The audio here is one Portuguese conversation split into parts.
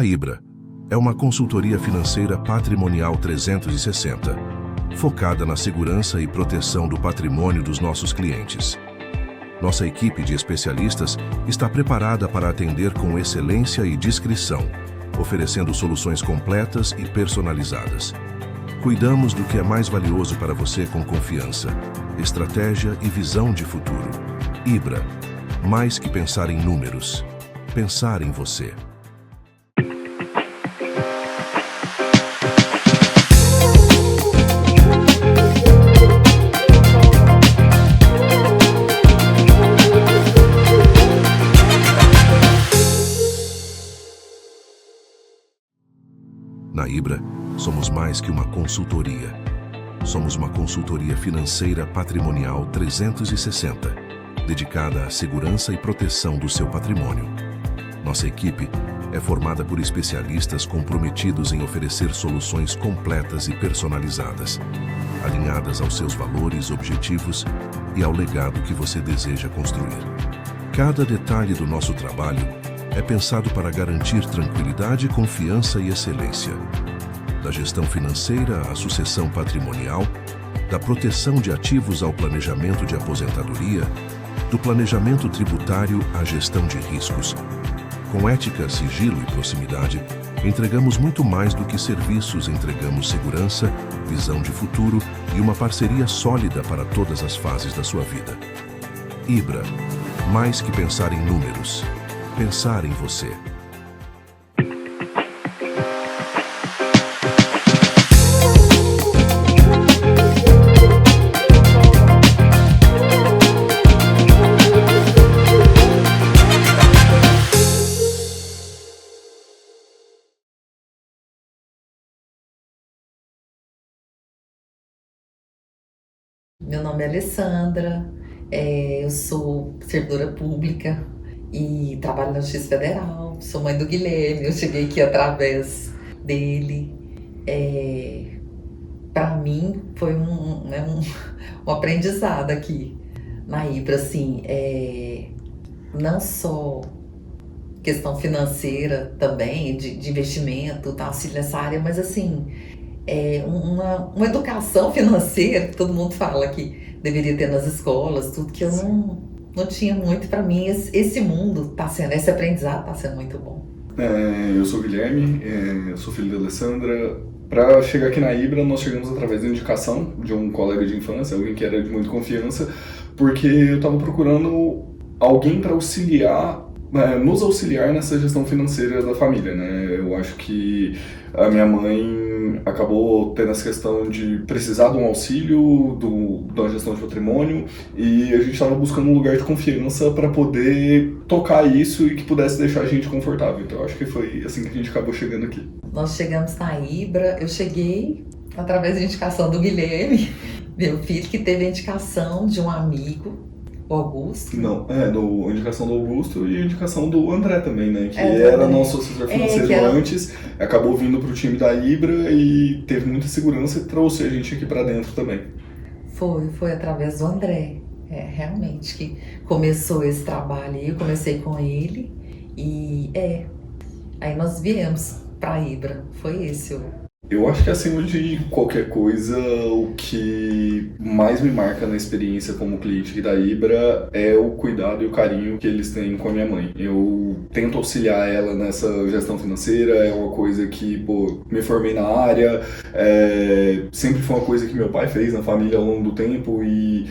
Ibra é uma consultoria financeira patrimonial 360, focada na segurança e proteção do patrimônio dos nossos clientes. Nossa equipe de especialistas está preparada para atender com excelência e discrição, oferecendo soluções completas e personalizadas. Cuidamos do que é mais valioso para você com confiança, estratégia e visão de futuro. Ibra, mais que pensar em números, pensar em você. Na Ibra, somos mais que uma consultoria. Somos uma consultoria financeira patrimonial 360, dedicada à segurança e proteção do seu patrimônio. Nossa equipe é formada por especialistas comprometidos em oferecer soluções completas e personalizadas, alinhadas aos seus valores, objetivos e ao legado que você deseja construir. Cada detalhe do nosso trabalho é pensado para garantir tranquilidade, confiança e excelência. Da gestão financeira à sucessão patrimonial, da proteção de ativos ao planejamento de aposentadoria, do planejamento tributário à gestão de riscos. Com ética, sigilo e proximidade, entregamos muito mais do que serviços, entregamos segurança, visão de futuro e uma parceria sólida para todas as fases da sua vida. Ibra, mais que pensar em números, pensar em você. Meu nome é Alessandra, eu sou servidora pública e trabalho na Justiça Federal, sou mãe do Guilherme, eu cheguei aqui através dele. Para mim foi um aprendizado aqui na Ibra, assim, não só questão financeira também, de investimento, tá, auxílio nessa área, mas assim, uma educação financeira, que todo mundo fala que deveria ter nas escolas, tudo que eu não tinha muito. Para mim, esse mundo tá sendo, esse aprendizado tá sendo muito bom. Eu sou o Guilherme, eu sou filho da Alessandra. Para chegar aqui na Ibra, nós chegamos através da indicação de um colega de infância, alguém que era de muita confiança, porque eu estava procurando alguém para auxiliar, nos auxiliar nessa gestão financeira da família, né? Eu acho que a minha mãe acabou tendo essa questão de precisar de um auxílio da gestão de patrimônio, e a gente estava buscando um lugar de confiança para poder tocar isso e que pudesse deixar a gente confortável. Então eu acho que foi assim que a gente acabou chegando aqui. Nós chegamos na Ibra, eu cheguei através da indicação do Guilherme, meu filho, que teve a indicação de um amigo, o Augusto. Não, a indicação do Augusto e a indicação do André também, né? Que era nosso assessor financeiro antes, acabou vindo pro time da Ibra e teve muita segurança e trouxe a gente aqui para dentro também. Foi através do André, realmente, que começou esse trabalho. Eu comecei com ele e aí nós viemos pra Ibra, foi esse Eu acho que acima de qualquer coisa, o que mais me marca na experiência como cliente da Ibra é o cuidado e o carinho que eles têm com a minha mãe. Eu tento auxiliar ela nessa gestão financeira, é uma coisa que, me formei na área, sempre foi uma coisa que meu pai fez na família ao longo do tempo, e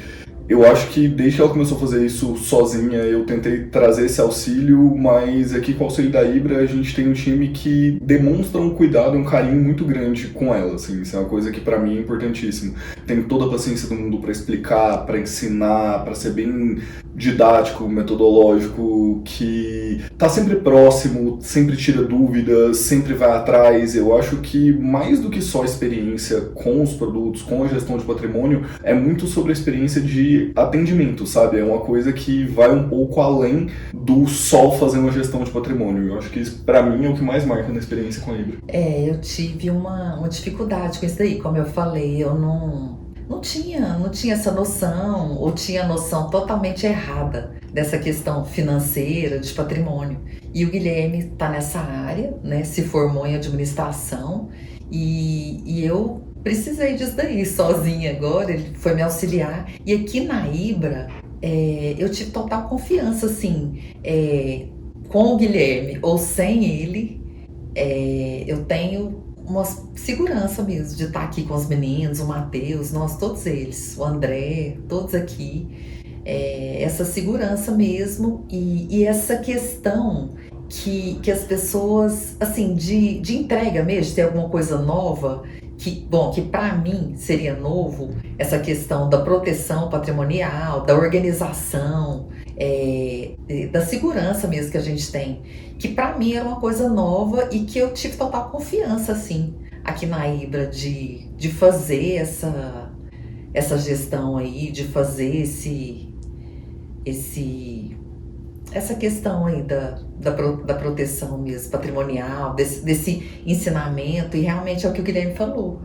eu acho que desde que ela começou a fazer isso sozinha, eu tentei trazer esse auxílio, mas aqui com o auxílio da Ibra a gente tem um time que demonstra um cuidado e um carinho muito grande com ela, assim, isso é uma coisa que pra mim é importantíssimo. Tenho toda a paciência do mundo pra explicar, pra ensinar, pra ser bem didático, metodológico, que tá sempre próximo, sempre tira dúvidas, sempre vai atrás. Eu acho que mais do que só a experiência com os produtos, com a gestão de patrimônio, é muito sobre a experiência de atendimento, sabe? É uma coisa que vai um pouco além do só fazer uma gestão de patrimônio. Eu acho que isso, pra mim, é o que mais marca na experiência com a Ibra. Eu tive uma dificuldade com isso daí, como eu falei, eu não tinha essa noção, ou tinha a noção totalmente errada dessa questão financeira, de patrimônio. E o Guilherme está nessa área, né? Se formou em administração e eu precisei disso daí, sozinha agora, ele foi me auxiliar. E aqui na Ibra, eu tive total confiança, assim, com o Guilherme ou sem ele, eu tenho uma segurança mesmo de estar aqui com os meninos, o Matheus, nós, todos eles, o André, todos aqui. Essa segurança mesmo e essa questão que as pessoas, assim, de entrega mesmo, de ter alguma coisa nova, que para mim seria novo, essa questão da proteção patrimonial, da organização, da segurança mesmo que a gente tem, que para mim era uma coisa nova e que eu tive total confiança, assim, aqui na Ibra, de fazer essa gestão aí, de fazer essa questão aí da proteção mesmo patrimonial, desse ensinamento, e realmente é o que o Guilherme falou.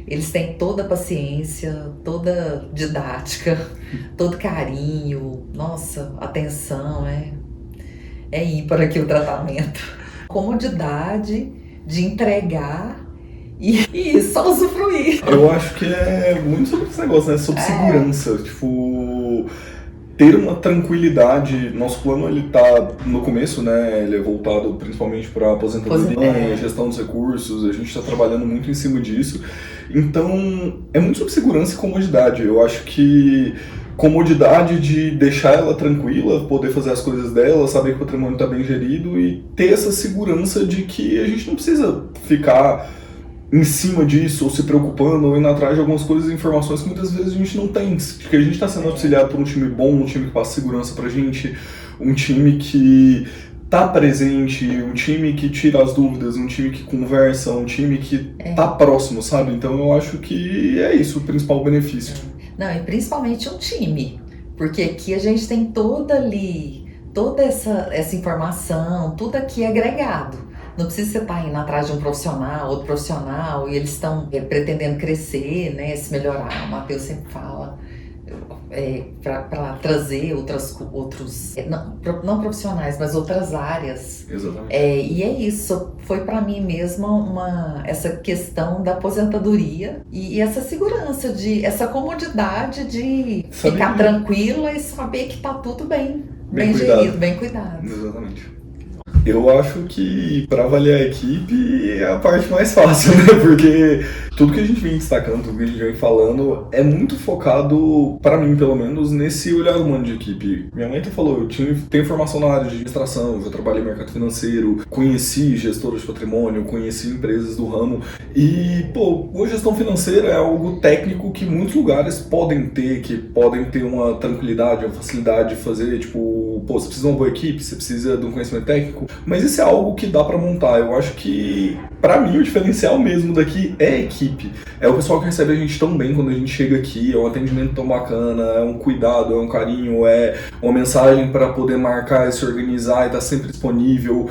Eles têm toda a paciência, toda didática, todo carinho, nossa, atenção, é ímpar aqui o tratamento. Comodidade de entregar e só usufruir. Eu acho que é muito sobre esse negócio, né? Sobre segurança. Tipo, ter uma tranquilidade. Nosso plano, ele tá no começo, né? Ele é voltado principalmente para aposentadoria, gestão dos recursos. A gente está trabalhando muito em cima disso. Então, é muito sobre segurança e comodidade. Eu acho que comodidade de deixar ela tranquila, poder fazer as coisas dela, saber que o patrimônio está bem gerido e ter essa segurança de que a gente não precisa ficar em cima disso, ou se preocupando, ou indo atrás de algumas coisas e informações que muitas vezes a gente não tem. Porque a gente está sendo auxiliado por um time bom, um time que passa segurança pra gente, um time que tá presente, um time que tira as dúvidas, um time que conversa, um time que tá próximo, sabe? Então eu acho que é isso o principal benefício. Não, e principalmente um time, porque aqui a gente tem toda essa informação, tudo aqui é agregado. Não precisa você estar indo atrás de um profissional, outro profissional, e eles estão pretendendo crescer, né, se melhorar. O Matheus sempre fala para trazer outros, não profissionais, mas outras áreas. Exatamente. E é isso, foi para mim mesmo essa questão da aposentadoria e essa segurança, essa comodidade de ficar tranquila e saber que tá tudo bem gerido, bem cuidado. Exatamente. Eu acho que para avaliar a equipe é a parte mais fácil, né? Porque tudo que a gente vem destacando, tudo que a gente vem falando é muito focado, para mim pelo menos, nesse olhar humano de equipe. Minha mãe até falou, eu tenho formação na área de administração, já trabalhei no mercado financeiro, conheci gestores de patrimônio, conheci empresas do ramo e, a gestão financeira é algo técnico que muitos lugares podem ter uma tranquilidade, uma facilidade de fazer, tipo, você precisa de uma boa equipe, você precisa de um conhecimento técnico, mas isso é algo que dá pra montar. Eu acho que, pra mim, o diferencial mesmo daqui é a equipe. É o pessoal que recebe a gente tão bem quando a gente chega aqui, é um atendimento tão bacana, é um cuidado, é um carinho, é uma mensagem para poder marcar e se organizar e estar sempre disponível,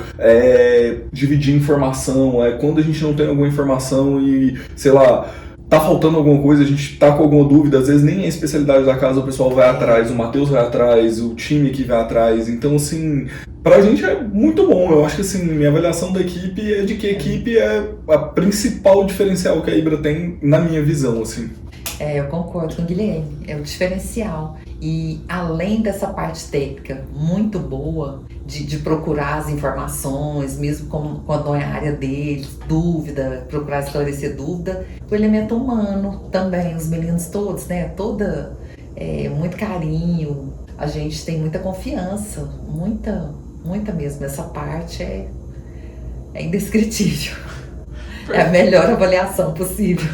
dividir informação, quando a gente não tem alguma informação e, sei lá, tá faltando alguma coisa, a gente tá com alguma dúvida, às vezes nem é a especialidade da casa, o pessoal vai atrás, o Matheus vai atrás, o time aqui vai atrás, então assim, pra gente é muito bom. Eu acho que assim, minha avaliação da equipe é de que a equipe é a principal diferencial que a Ibra tem na minha visão, assim. Eu concordo com o Guilherme, é o diferencial. E além dessa parte técnica muito boa, de procurar as informações, mesmo quando é a área deles, dúvida, procurar esclarecer dúvida, o elemento humano também, os meninos todos, né? Muito carinho, a gente tem muita confiança, muita mesmo. Essa parte é indescritível. É a melhor avaliação possível.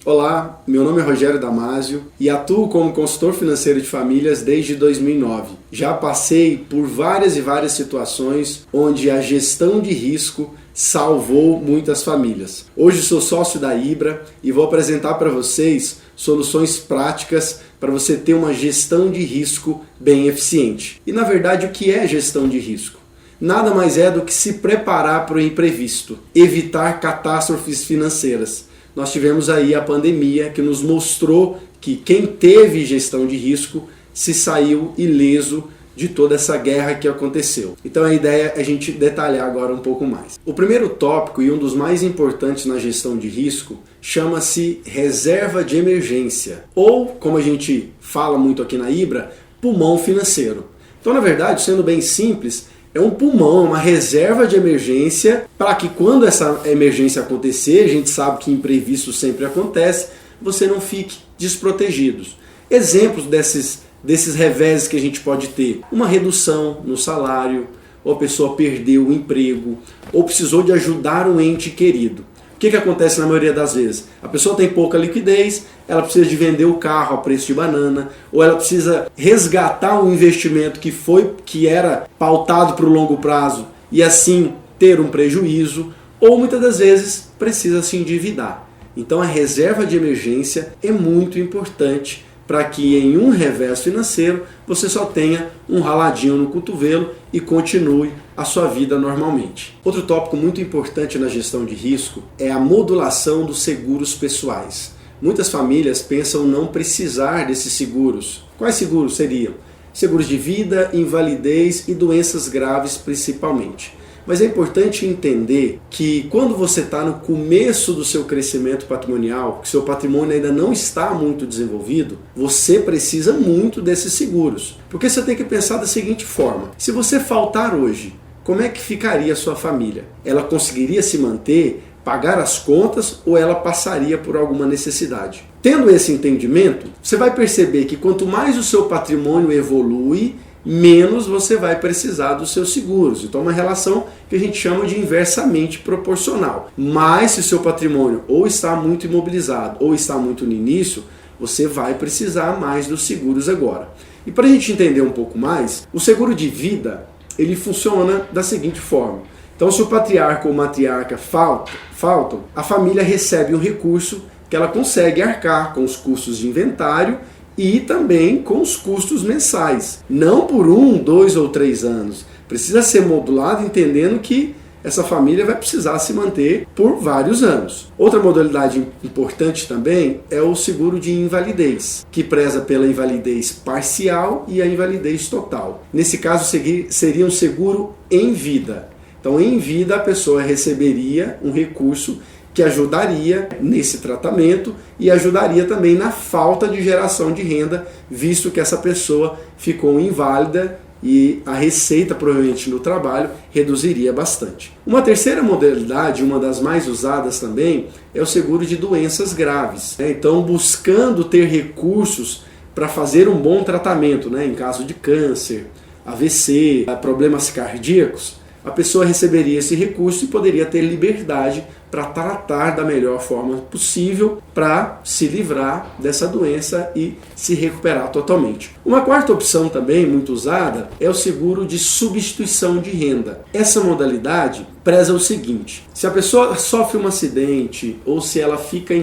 Olá, meu nome é Rogério Damasio e atuo como consultor financeiro de famílias desde 2009. Já passei por várias e várias situações onde a gestão de risco salvou muitas famílias. Hoje sou sócio da Ibra e vou apresentar para vocês soluções práticas para você ter uma gestão de risco bem eficiente. E na verdade, o que é gestão de risco? Nada mais é do que se preparar para o imprevisto, evitar catástrofes financeiras. Nós tivemos aí a pandemia que nos mostrou que quem teve gestão de risco se saiu ileso de toda essa guerra que aconteceu. Então a ideia é a gente detalhar agora um pouco mais. O primeiro tópico e um dos mais importantes na gestão de risco chama-se reserva de emergência, ou, como a gente fala muito aqui na Ibra, pulmão financeiro. Então, na verdade, sendo bem simples, é um pulmão, uma reserva de emergência para que quando essa emergência acontecer, a gente sabe que imprevisto sempre acontece, você não fique desprotegido. Exemplos desses reveses que a gente pode ter: uma redução no salário, ou a pessoa perdeu o emprego, ou precisou de ajudar um ente querido. O que acontece na maioria das vezes? A pessoa tem pouca liquidez, ela precisa de vender o carro a preço de banana, ou ela precisa resgatar um investimento que era pautado para o longo prazo e assim ter um prejuízo, ou muitas das vezes precisa se endividar. Então a reserva de emergência é muito importante para que em um revés financeiro você só tenha um raladinho no cotovelo e continue a sua vida normalmente. Outro tópico muito importante na gestão de risco é a modulação dos seguros pessoais. Muitas famílias pensam não precisar desses seguros. Quais seguros seriam? Seguros de vida, invalidez e doenças graves principalmente. Mas é importante entender que quando você está no começo do seu crescimento patrimonial, que seu patrimônio ainda não está muito desenvolvido, você precisa muito desses seguros. Porque você tem que pensar da seguinte forma: se você faltar hoje, como é que ficaria a sua família? Ela conseguiria se manter, pagar as contas, ou ela passaria por alguma necessidade? Tendo esse entendimento, você vai perceber que quanto mais o seu patrimônio evolui, menos você vai precisar dos seus seguros. Então é uma relação que a gente chama de inversamente proporcional. Mas se o seu patrimônio ou está muito imobilizado ou está muito no início, você vai precisar mais dos seguros agora. E para a gente entender um pouco mais, o seguro de vida ele funciona da seguinte forma. Então, se o patriarca ou matriarca faltam, a família recebe um recurso que ela consegue arcar com os custos de inventário e também com os custos mensais. Não por 1, 2 ou 3 anos. Precisa ser modulado entendendo que essa família vai precisar se manter por vários anos. Outra modalidade importante também é o seguro de invalidez, que preza pela invalidez parcial e a invalidez total. Nesse caso, seria um seguro em vida. Então, em vida, a pessoa receberia um recurso que ajudaria nesse tratamento e ajudaria também na falta de geração de renda, visto que essa pessoa ficou inválida e a receita, provavelmente no trabalho, reduziria bastante. Uma terceira modalidade, uma das mais usadas também, é o seguro de doenças graves. Então, buscando ter recursos para fazer um bom tratamento, em caso de câncer, AVC, problemas cardíacos, a pessoa receberia esse recurso e poderia ter liberdade para tratar da melhor forma possível para se livrar dessa doença e se recuperar totalmente. Uma quarta opção também muito usada é o seguro de substituição de renda. Essa modalidade preza o seguinte: se a pessoa sofre um acidente ou se ela fica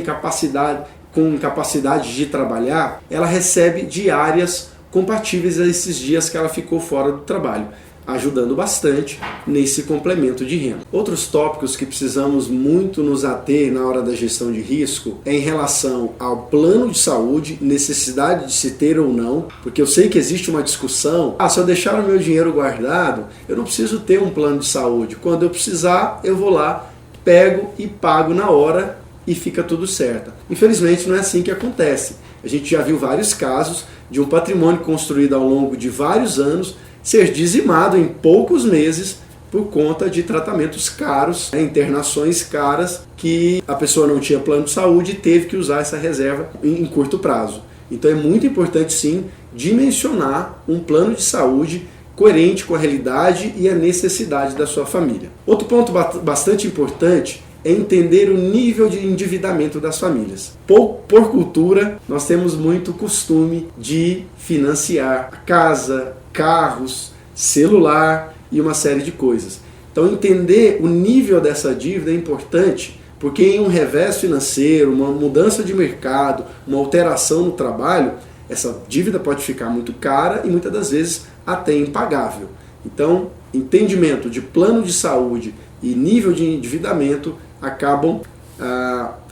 com incapacidade de trabalhar, ela recebe diárias compatíveis a esses dias que ela ficou fora do trabalho, ajudando bastante nesse complemento de renda. Outros tópicos que precisamos muito nos ater na hora da gestão de risco é em relação ao plano de saúde, necessidade de se ter ou não, porque eu sei que existe uma discussão: se eu deixar o meu dinheiro guardado, eu não preciso ter um plano de saúde. Quando eu precisar, eu vou lá, pego e pago na hora e fica tudo certo. Infelizmente, não é assim que acontece. A gente já viu vários casos de um patrimônio construído ao longo de vários anos ser dizimado em poucos meses por conta de tratamentos caros, internações caras, que a pessoa não tinha plano de saúde e teve que usar essa reserva em curto prazo. Então é muito importante sim dimensionar um plano de saúde coerente com a realidade e a necessidade da sua família. Outro ponto bastante importante é entender o nível de endividamento das famílias. Por cultura, nós temos muito costume de financiar casa, carros, celular e uma série de coisas. Então entender o nível dessa dívida é importante, porque em um revés financeiro, uma mudança de mercado, uma alteração no trabalho, essa dívida pode ficar muito cara e muitas das vezes até impagável. Então, entendimento de plano de saúde e nível de endividamento acabam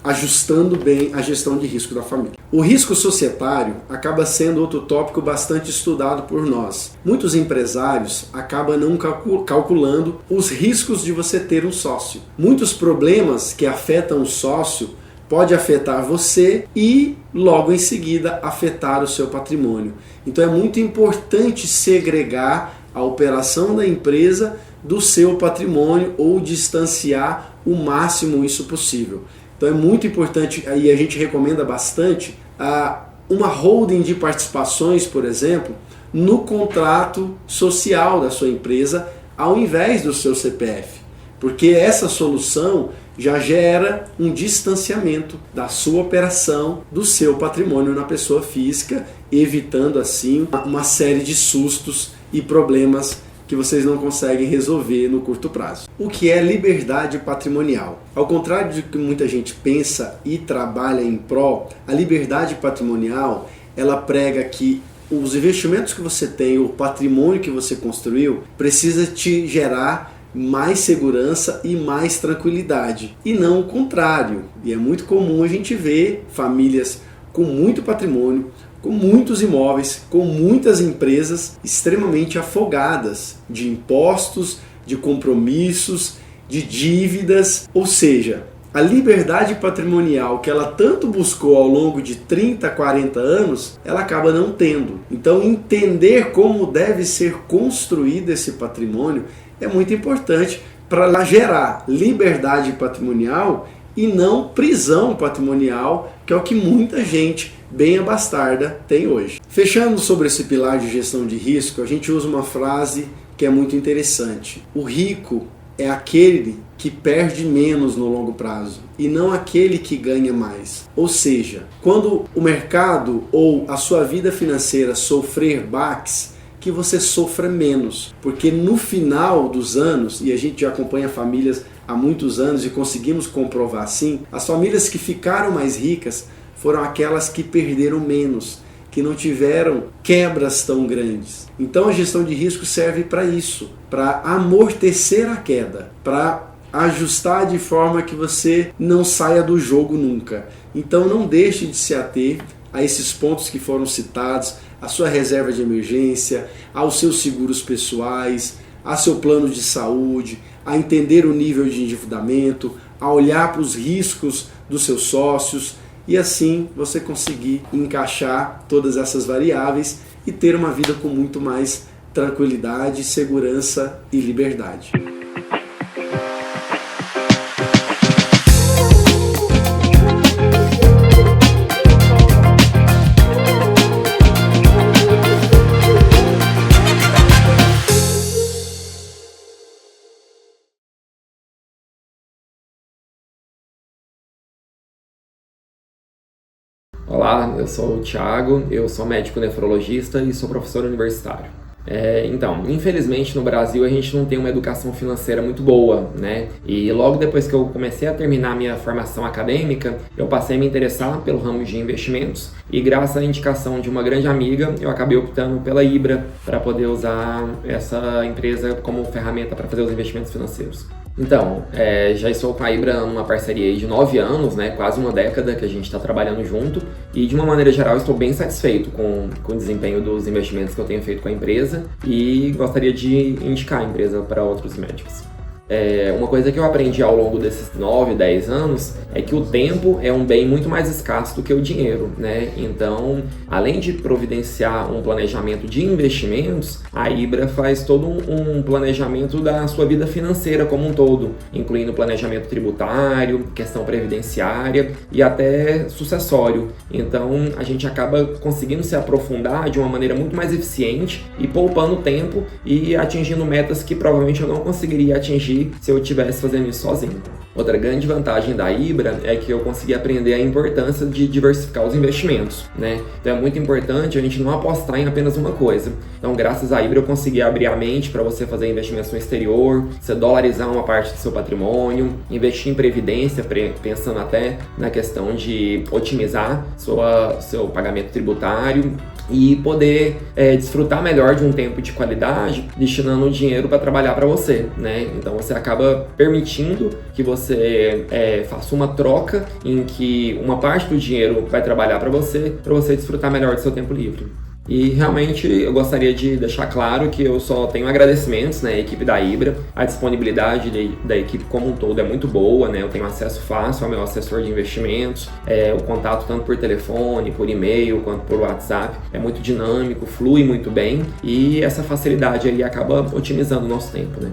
ajustando bem a gestão de risco da família. O risco societário acaba sendo outro tópico bastante estudado por nós. Muitos empresários acabam não calculando os riscos de você ter um sócio. Muitos problemas que afetam o sócio pode afetar você e logo em seguida afetar o seu patrimônio. Então é muito importante segregar a operação da empresa do seu patrimônio ou distanciar o máximo isso possível. Então é muito importante, e a gente recomenda bastante, uma holding de participações, por exemplo, no contrato social da sua empresa, ao invés do seu CPF. Porque essa solução já gera um distanciamento da sua operação, do seu patrimônio na pessoa física, evitando assim uma série de sustos e problemas que vocês não conseguem resolver no curto prazo. O que é liberdade patrimonial? Ao contrário de que muita gente pensa e trabalha em prol, a liberdade patrimonial, ela prega que os investimentos que você tem, o patrimônio que você construiu, precisa te gerar mais segurança e mais tranquilidade, e não o contrário. E é muito comum a gente ver famílias com muito patrimônio, com muitos imóveis, com muitas empresas extremamente afogadas de impostos, de compromissos, de dívidas. Ou seja, a liberdade patrimonial que ela tanto buscou ao longo de 30, 40 anos, ela acaba não tendo. Então entender como deve ser construído esse patrimônio é muito importante para gerar liberdade patrimonial e não prisão patrimonial, que é o que muita gente bem abastarda tem hoje. Fechando sobre esse pilar de gestão de risco, a gente usa uma frase que é muito interessante. O rico é aquele que perde menos no longo prazo e não aquele que ganha mais. Ou seja, quando o mercado ou a sua vida financeira sofrer baques, que você sofra menos, porque no final dos anos, e a gente já acompanha famílias há muitos anos e conseguimos comprovar assim, as famílias que ficaram mais ricas foram aquelas que perderam menos, que não tiveram quebras tão grandes. Então a gestão de risco serve para isso, para amortecer a queda, para ajustar de forma que você não saia do jogo nunca. Então não deixe de se ater a esses pontos que foram citados, a sua reserva de emergência, aos seus seguros pessoais, a seu plano de saúde, a entender o nível de endividamento, a olhar para os riscos dos seus sócios e assim você conseguir encaixar todas essas variáveis e ter uma vida com muito mais tranquilidade, segurança e liberdade. Olá, eu sou o Thiago, eu sou médico nefrologista e sou professor universitário. Então, infelizmente no Brasil a gente não tem uma educação financeira muito boa, né? E logo depois que eu comecei a terminar minha formação acadêmica, eu passei a me interessar pelo ramo de investimentos e graças à indicação de uma grande amiga, eu acabei optando pela Ibra para poder usar essa empresa como ferramenta para fazer os investimentos financeiros. Então, já estou com a Ibra numa parceria de 9 anos, né, quase uma década que a gente está trabalhando junto e de uma maneira geral estou bem satisfeito com o desempenho dos investimentos que eu tenho feito com a empresa e gostaria de indicar a empresa para outros médicos. Uma coisa que eu aprendi ao longo desses 9, 10 anos é que o tempo é um bem muito mais escasso do que o dinheiro, né? Então, além de providenciar um planejamento de investimentos, a Ibra faz todo um planejamento da sua vida financeira como um todo, incluindo planejamento tributário, questão previdenciária e até sucessório. Então, a gente acaba conseguindo se aprofundar de uma maneira muito mais eficiente e poupando tempo e atingindo metas que provavelmente eu não conseguiria atingir aprendi se eu estivesse fazendo isso sozinho. Outra grande vantagem da Ibra é que eu consegui aprender a importância de diversificar os investimentos, né? Então é muito importante a gente não apostar em apenas uma coisa. Então, graças à Ibra, eu consegui abrir a mente para você fazer investimentos no exterior, você dolarizar uma parte do seu patrimônio, investir em previdência, pensando até na questão de otimizar seu pagamento tributário e poder desfrutar melhor de um tempo de qualidade, destinando o dinheiro para trabalhar para você, né? Então você acaba permitindo que você faça uma troca em que uma parte do dinheiro vai trabalhar para você desfrutar melhor do seu tempo livre. E realmente eu gostaria de deixar claro que eu só tenho agradecimentos, né, à equipe da Ibra. A disponibilidade da equipe como um todo é muito boa, né? Eu tenho acesso fácil ao meu assessor de investimentos, o contato tanto por telefone, por e-mail, quanto por WhatsApp é muito dinâmico, flui muito bem e essa facilidade aí acaba otimizando o nosso tempo, né?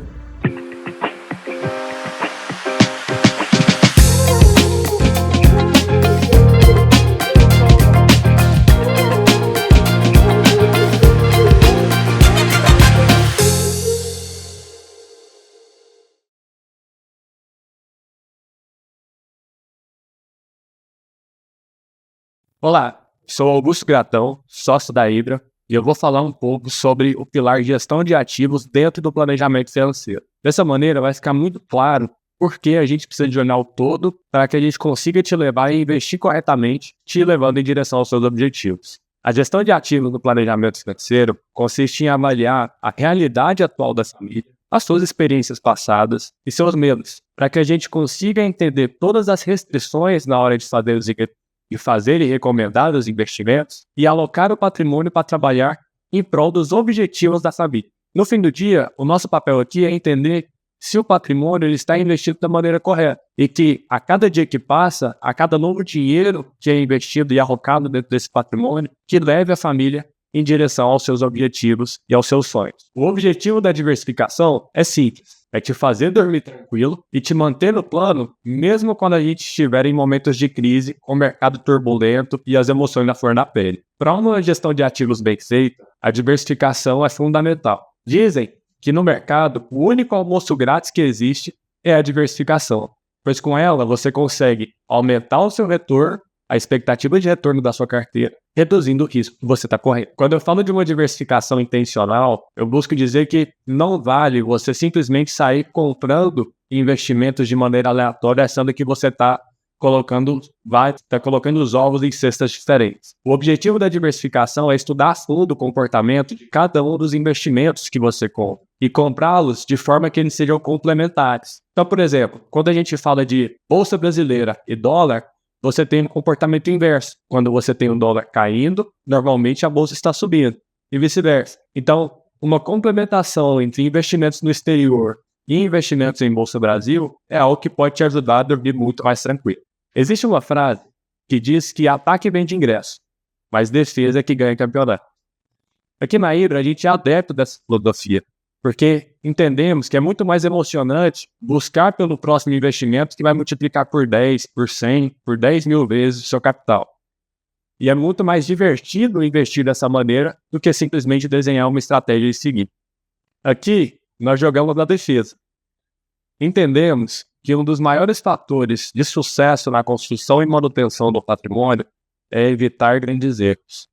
Olá, sou Augusto Gratão, sócio da Ibra, e eu vou falar um pouco sobre o pilar gestão de ativos dentro do planejamento financeiro. Dessa maneira, vai ficar muito claro por que a gente precisa de olhar o todo para que a gente consiga te levar a investir corretamente, te levando em direção aos seus objetivos. A gestão de ativos no planejamento financeiro consiste em avaliar a realidade atual da família, as suas experiências passadas e seus medos, para que a gente consiga entender todas as restrições na hora de fazer e recomendar os investimentos e alocar o patrimônio para trabalhar em prol dos objetivos da família. No fim do dia, o nosso papel aqui é entender se o patrimônio ele está investido da maneira correta e que a cada dia que passa, a cada novo dinheiro que é investido e alocado dentro desse patrimônio, que leve a família em direção aos seus objetivos e aos seus sonhos. O objetivo da diversificação é simples. É te fazer dormir tranquilo e te manter no plano, mesmo quando a gente estiver em momentos de crise, com o mercado turbulento e as emoções na flor da pele. Para uma gestão de ativos bem feita, a diversificação é fundamental. Dizem que no mercado, o único almoço grátis que existe é a diversificação, pois com ela você consegue aumentar o seu retorno, a expectativa de retorno da sua carteira, reduzindo o risco que você está correndo. Quando eu falo de uma diversificação intencional, eu busco dizer que não vale você simplesmente sair comprando investimentos de maneira aleatória, achando que você está colocando os ovos em cestas diferentes. O objetivo da diversificação é estudar a fundo o comportamento de cada um dos investimentos que você compra e comprá-los de forma que eles sejam complementares. Então, por exemplo, quando a gente fala de Bolsa Brasileira e dólar, você tem um comportamento inverso. Quando você tem o dólar caindo, normalmente a bolsa está subindo e vice-versa. Então, uma complementação entre investimentos no exterior e investimentos em Bolsa Brasil é algo que pode te ajudar a dormir muito mais tranquilo. Existe uma frase que diz que ataque vende ingresso, mas defesa é que ganha campeonato. Aqui na Ibra, a gente é adepto dessa filosofia, porque entendemos que é muito mais emocionante buscar pelo próximo investimento que vai multiplicar por 10, por 100, por 10 mil vezes o seu capital. E é muito mais divertido investir dessa maneira do que simplesmente desenhar uma estratégia e seguir. Aqui, nós jogamos na defesa. Entendemos que um dos maiores fatores de sucesso na construção e manutenção do patrimônio é evitar grandes erros.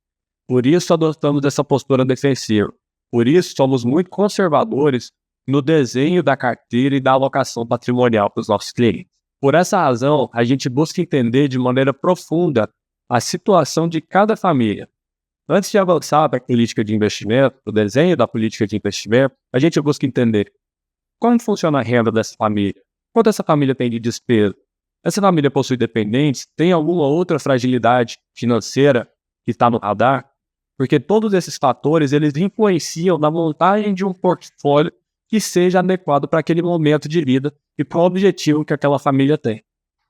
Por isso, adotamos essa postura defensiva. Por isso, somos muito conservadores no desenho da carteira e da alocação patrimonial para os nossos clientes. Por essa razão, a gente busca entender de maneira profunda a situação de cada família. Antes de avançar para a política de investimento, o desenho da política de investimento, a gente busca entender como funciona a renda dessa família, quanto essa família tem de despesa, essa família possui dependentes, tem alguma outra fragilidade financeira que está no radar, porque todos esses fatores eles influenciam na montagem de um portfólio que seja adequado para aquele momento de vida e para o objetivo que aquela família tem.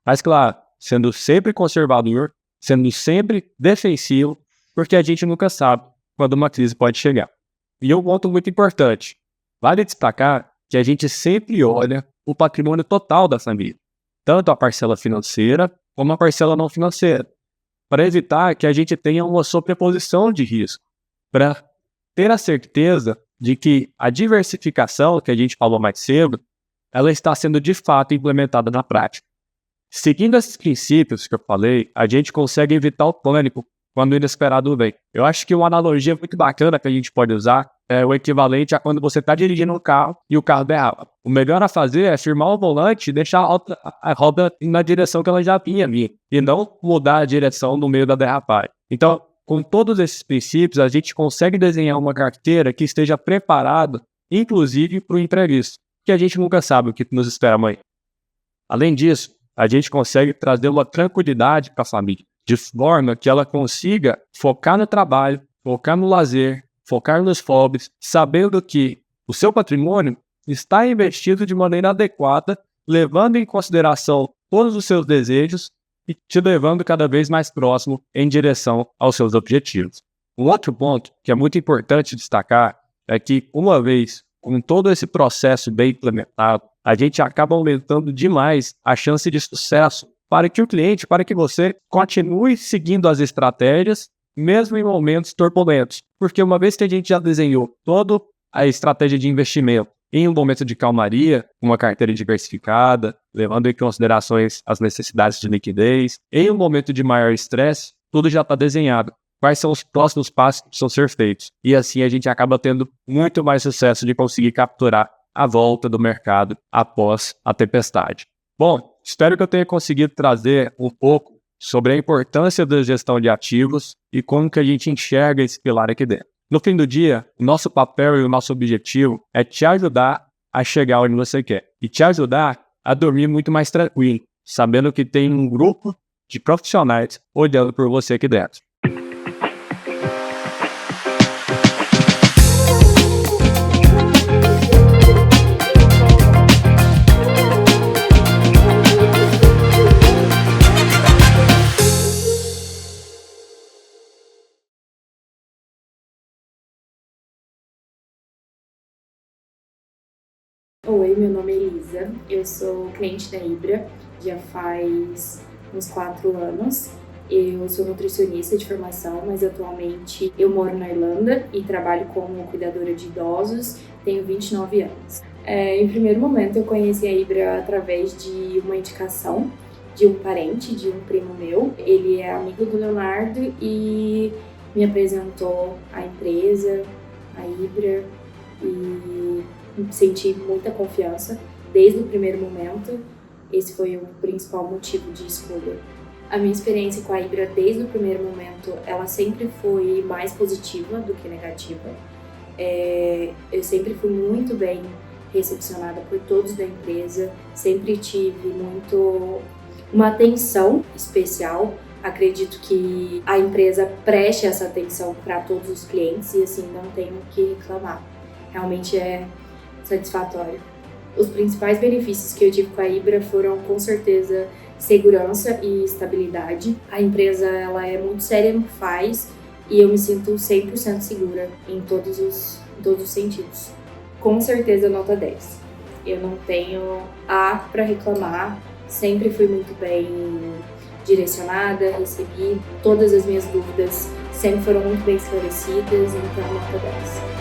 Mas claro, sendo sempre conservador, sendo sempre defensivo, porque a gente nunca sabe quando uma crise pode chegar. E um ponto muito importante, vale destacar que a gente sempre olha o patrimônio total da família, tanto a parcela financeira como a parcela não financeira, para evitar que a gente tenha uma sobreposição de risco, para ter a certeza de que a diversificação que a gente falou mais cedo, ela está sendo de fato implementada na prática. Seguindo esses princípios que eu falei, a gente consegue evitar o pânico quando o inesperado vem. Eu acho que uma analogia muito bacana que a gente pode usar é o equivalente a quando você está dirigindo um carro e o carro derrapa. O melhor a fazer é firmar o volante e deixar a roda na direção que ela já vinha vir, e não mudar a direção no meio da derrapagem. Então, com todos esses princípios, a gente consegue desenhar uma carteira que esteja preparada, inclusive para o imprevisto, que a gente nunca sabe o que nos espera amanhã. Além disso, a gente consegue trazer uma tranquilidade para a família, de forma que ela consiga focar no trabalho, focar no lazer, focar nos hobbies, sabendo que o seu patrimônio está investido de maneira adequada, levando em consideração todos os seus desejos e te levando cada vez mais próximo em direção aos seus objetivos. Um outro ponto que é muito importante destacar é que, uma vez com todo esse processo bem implementado, a gente acaba aumentando demais a chance de sucesso para que o cliente, para que você continue seguindo as estratégias, mesmo em momentos turbulentos. Porque uma vez que a gente já desenhou toda a estratégia de investimento em um momento de calmaria, uma carteira diversificada, levando em considerações as necessidades de liquidez, em um momento de maior estresse, tudo já está desenhado. Quais são os próximos passos que precisam ser feitos? E assim a gente acaba tendo muito mais sucesso de conseguir capturar a volta do mercado após a tempestade. Bom, espero que eu tenha conseguido trazer um pouco sobre a importância da gestão de ativos e como que a gente enxerga esse pilar aqui dentro. No fim do dia, o nosso papel e o nosso objetivo é te ajudar a chegar onde você quer e te ajudar a dormir muito mais tranquilo, sabendo que tem um grupo de profissionais olhando por você aqui dentro. Oi, meu nome é Elisa, eu sou cliente da Ibra já faz uns 4 anos. Eu sou nutricionista de formação, mas atualmente eu moro na Irlanda e trabalho como cuidadora de idosos, tenho 29 anos. Em primeiro momento eu conheci a Ibra através de uma indicação de um parente, de um primo meu. Ele é amigo do Leonardo e me apresentou a empresa, a Ibra, e senti muita confiança desde o primeiro momento. Esse foi o principal motivo de escolha. A minha experiência com a Ibra desde o primeiro momento, ela sempre foi mais positiva do que negativa. Eu sempre fui muito bem recepcionada por todos da empresa, sempre tive uma atenção especial. Acredito que a empresa preste essa atenção para todos os clientes e assim não tenho o que reclamar. Realmente é satisfatório. Os principais benefícios que eu tive com a Ibra foram, com certeza, segurança e estabilidade. A empresa ela é muito séria no que faz e eu me sinto 100% segura em todos os sentidos. Com certeza, nota 10. Eu não tenho A para reclamar, sempre fui muito bem direcionada, recebi todas as minhas dúvidas, sempre foram muito bem esclarecidas, então nota 10.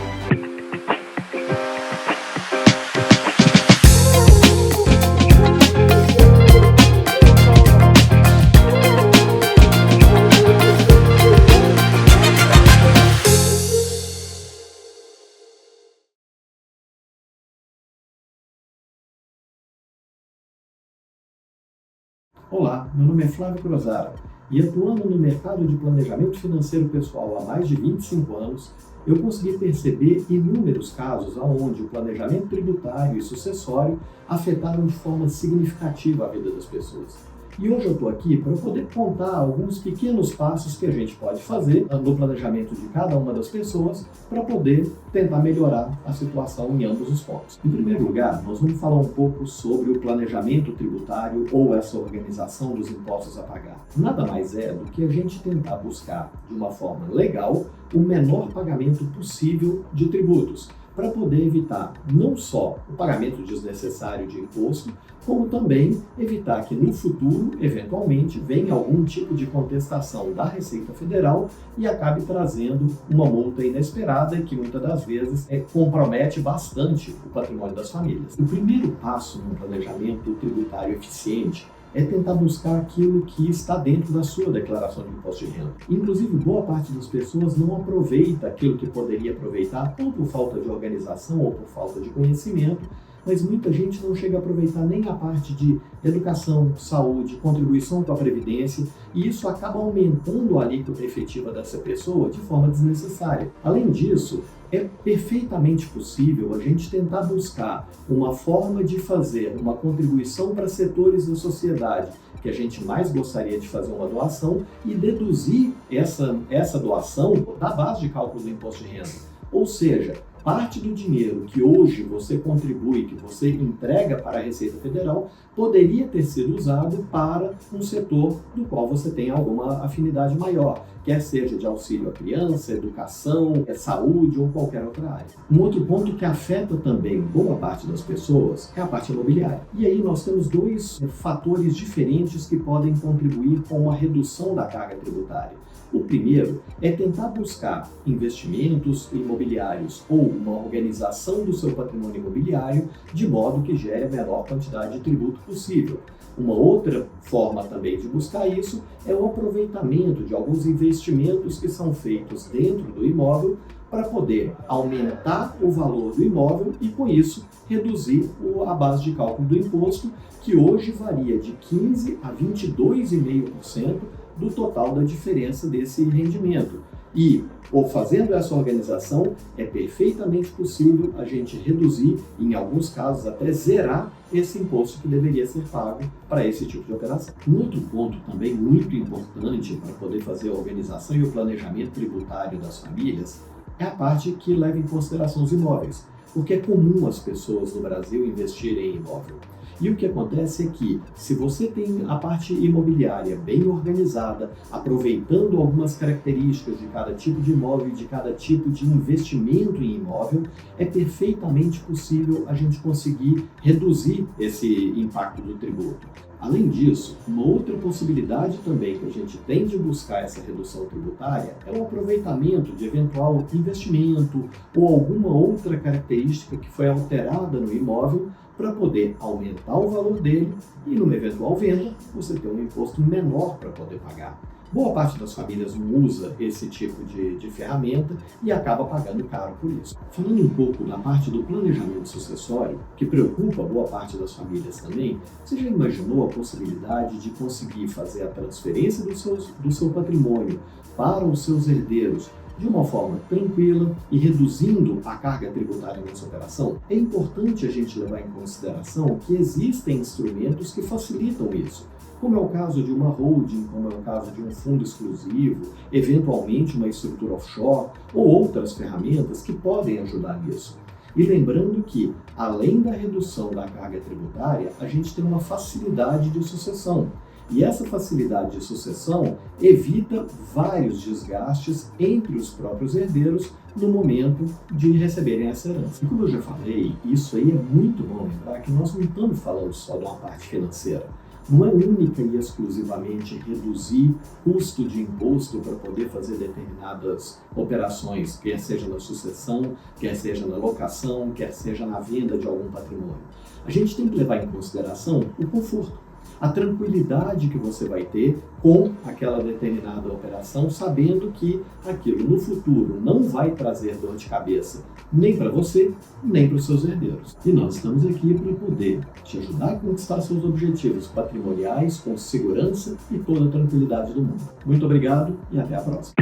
Olá, meu nome é Flávio Crozara e atuando no mercado de planejamento financeiro pessoal há mais de 25 anos, eu consegui perceber inúmeros casos onde o planejamento tributário e sucessório afetaram de forma significativa a vida das pessoas. E hoje eu estou aqui para poder contar alguns pequenos passos que a gente pode fazer no planejamento de cada uma das pessoas para poder tentar melhorar a situação em ambos os pontos. Em primeiro lugar, nós vamos falar um pouco sobre o planejamento tributário ou essa organização dos impostos a pagar. Nada mais é do que a gente tentar buscar, de uma forma legal, o menor pagamento possível de tributos, para poder evitar não só o pagamento desnecessário de imposto, como também evitar que no futuro, eventualmente, venha algum tipo de contestação da Receita Federal e acabe trazendo uma multa inesperada e que muitas das vezes compromete bastante o patrimônio das famílias. O primeiro passo no planejamento tributário eficiente é tentar buscar aquilo que está dentro da sua declaração de imposto de renda. Inclusive, boa parte das pessoas não aproveita aquilo que poderia aproveitar, ou por falta de organização ou por falta de conhecimento, mas muita gente não chega a aproveitar nem a parte de educação, saúde, contribuição para a Previdência, e isso acaba aumentando a alíquota efetiva dessa pessoa de forma desnecessária. Além disso, é perfeitamente possível a gente tentar buscar uma forma de fazer uma contribuição para setores da sociedade que a gente mais gostaria de fazer uma doação e deduzir essa doação da base de cálculo do imposto de renda. Ou seja, parte do dinheiro que hoje você contribui, que você entrega para a Receita Federal, poderia ter sido usado para um setor do qual você tem alguma afinidade maior, quer seja de auxílio à criança, educação, saúde ou qualquer outra área. Um outro ponto que afeta também boa parte das pessoas é a parte imobiliária. E aí nós temos dois fatores diferentes que podem contribuir com uma redução da carga tributária. O primeiro é tentar buscar investimentos imobiliários ou uma organização do seu patrimônio imobiliário de modo que gere a menor quantidade de tributo possível. Uma outra forma também de buscar isso é o aproveitamento de alguns investimentos que são feitos dentro do imóvel para poder aumentar o valor do imóvel e, com isso, reduzir a base de cálculo do imposto, que hoje varia de 15% a 22,5% do total da diferença desse rendimento. E, fazendo essa organização, é perfeitamente possível a gente reduzir, em alguns casos até zerar, esse imposto que deveria ser pago para esse tipo de operação. Um outro ponto também muito importante para poder fazer a organização e o planejamento tributário das famílias é a parte que leva em consideração os imóveis, porque é comum as pessoas no Brasil investirem em imóvel. E o que acontece é que, se você tem a parte imobiliária bem organizada, aproveitando algumas características de cada tipo de imóvel e de cada tipo de investimento em imóvel, é perfeitamente possível a gente conseguir reduzir esse impacto do tributo. Além disso, uma outra possibilidade também que a gente tem de buscar essa redução tributária é o aproveitamento de eventual investimento ou alguma outra característica que foi alterada no imóvel para poder aumentar o valor dele e, numa eventual venda, você ter um imposto menor para poder pagar. Boa parte das famílias não usa esse tipo de ferramenta e acaba pagando caro por isso. Falando um pouco da parte do planejamento sucessório, que preocupa boa parte das famílias também, você já imaginou a possibilidade de conseguir fazer a transferência do seu patrimônio para os seus herdeiros de uma forma tranquila e reduzindo a carga tributária nessa operação? É importante a gente levar em consideração que existem instrumentos que facilitam isso, como é o caso de uma holding, como é o caso de um fundo exclusivo, eventualmente uma estrutura offshore ou outras ferramentas que podem ajudar nisso. E lembrando que, além da redução da carga tributária, a gente tem uma facilidade de sucessão. E essa facilidade de sucessão evita vários desgastes entre os próprios herdeiros no momento de receberem essa herança. E como eu já falei, isso aí é muito bom lembrar que nós não estamos falando só de uma parte financeira. Não é única e exclusivamente reduzir custo de imposto para poder fazer determinadas operações, quer seja na sucessão, quer seja na locação, quer seja na venda de algum patrimônio. A gente tem que levar em consideração o conforto, a tranquilidade que você vai ter com aquela determinada operação, sabendo que aquilo no futuro não vai trazer dor de cabeça nem para você, nem para os seus herdeiros. E nós estamos aqui para poder te ajudar a conquistar seus objetivos patrimoniais com segurança e toda a tranquilidade do mundo. Muito obrigado e até a próxima.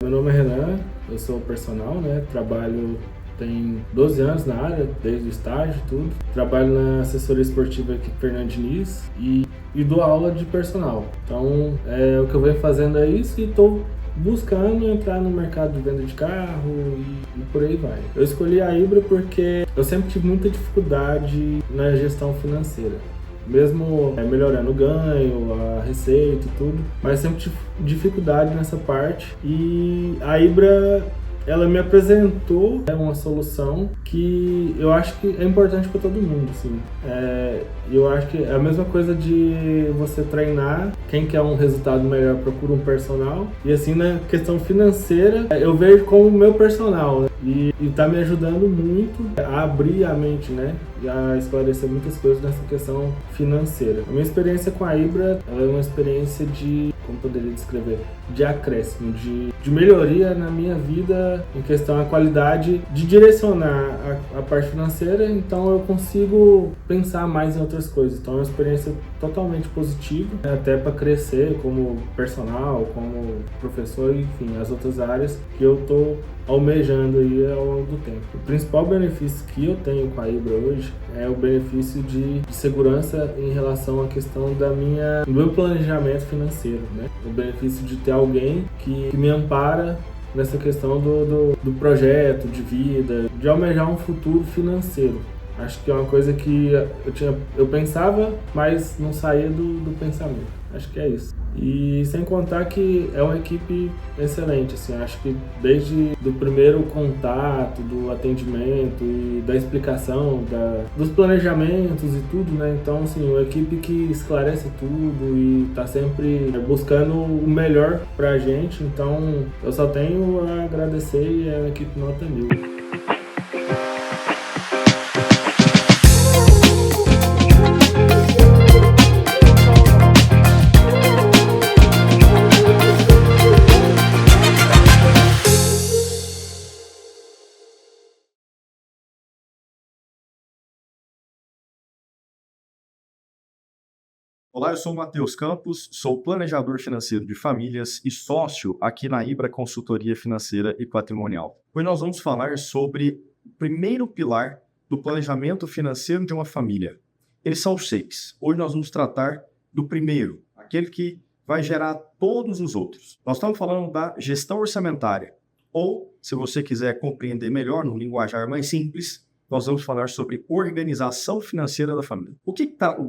Meu nome é Renan, eu sou personal, trabalho tem 12 anos na área, desde o estágio e tudo. Trabalho na assessoria esportiva aqui de Fernando Diniz e e dou aula de personal. Então, o que eu venho fazendo é isso e estou buscando entrar no mercado de venda de carro e por aí vai. Eu escolhi a Ibra porque eu sempre tive muita dificuldade na gestão financeira. Mesmo melhorando o ganho, a receita e tudo, mas sempre tive dificuldade nessa parte. E a Ibra, ela me apresentou uma solução que eu acho que é importante para todo mundo, assim. Eu acho que é a mesma coisa de você treinar, quem quer um resultado melhor procura um personal, e assim na questão financeira eu vejo como meu personal, né? E tá me ajudando muito a abrir a mente, né? E a esclarecer muitas coisas nessa questão financeira. A minha experiência com a Ibra, ela é uma experiência de, como poderia descrever, de acréscimo, de melhoria na minha vida em questão à qualidade, de direcionar a parte financeira, então eu consigo pensar mais em outras coisas. Então é uma experiência totalmente positiva, até para crescer como personal, como professor, enfim, as outras áreas que eu estou almejando aí ao longo do tempo. O principal benefício que eu tenho com a Ibra hoje é o benefício de segurança em relação à questão do meu planejamento financeiro, né? O benefício de ter alguém que me ampara nessa questão do projeto de vida, de almejar um futuro financeiro. Acho que é uma coisa que eu pensava, mas não saía do pensamento. Acho que é isso. E sem contar que é uma equipe excelente, assim, acho que desde do primeiro contato, do atendimento e da explicação, dos planejamentos e tudo, né? Então, assim, uma equipe que esclarece tudo e tá sempre buscando o melhor pra gente. Então, eu só tenho a agradecer e é uma equipe nota 1000. Olá, eu sou o Matheus Campos, sou planejador financeiro de famílias e sócio aqui na Ibra Consultoria Financeira e Patrimonial. Hoje nós vamos falar sobre o primeiro pilar do planejamento financeiro de uma família. Eles são 6. Hoje nós vamos tratar do primeiro, aquele que vai gerar todos os outros. Nós estamos falando da gestão orçamentária, ou, se você quiser compreender melhor, num linguajar mais simples, nós vamos falar sobre organização financeira da família.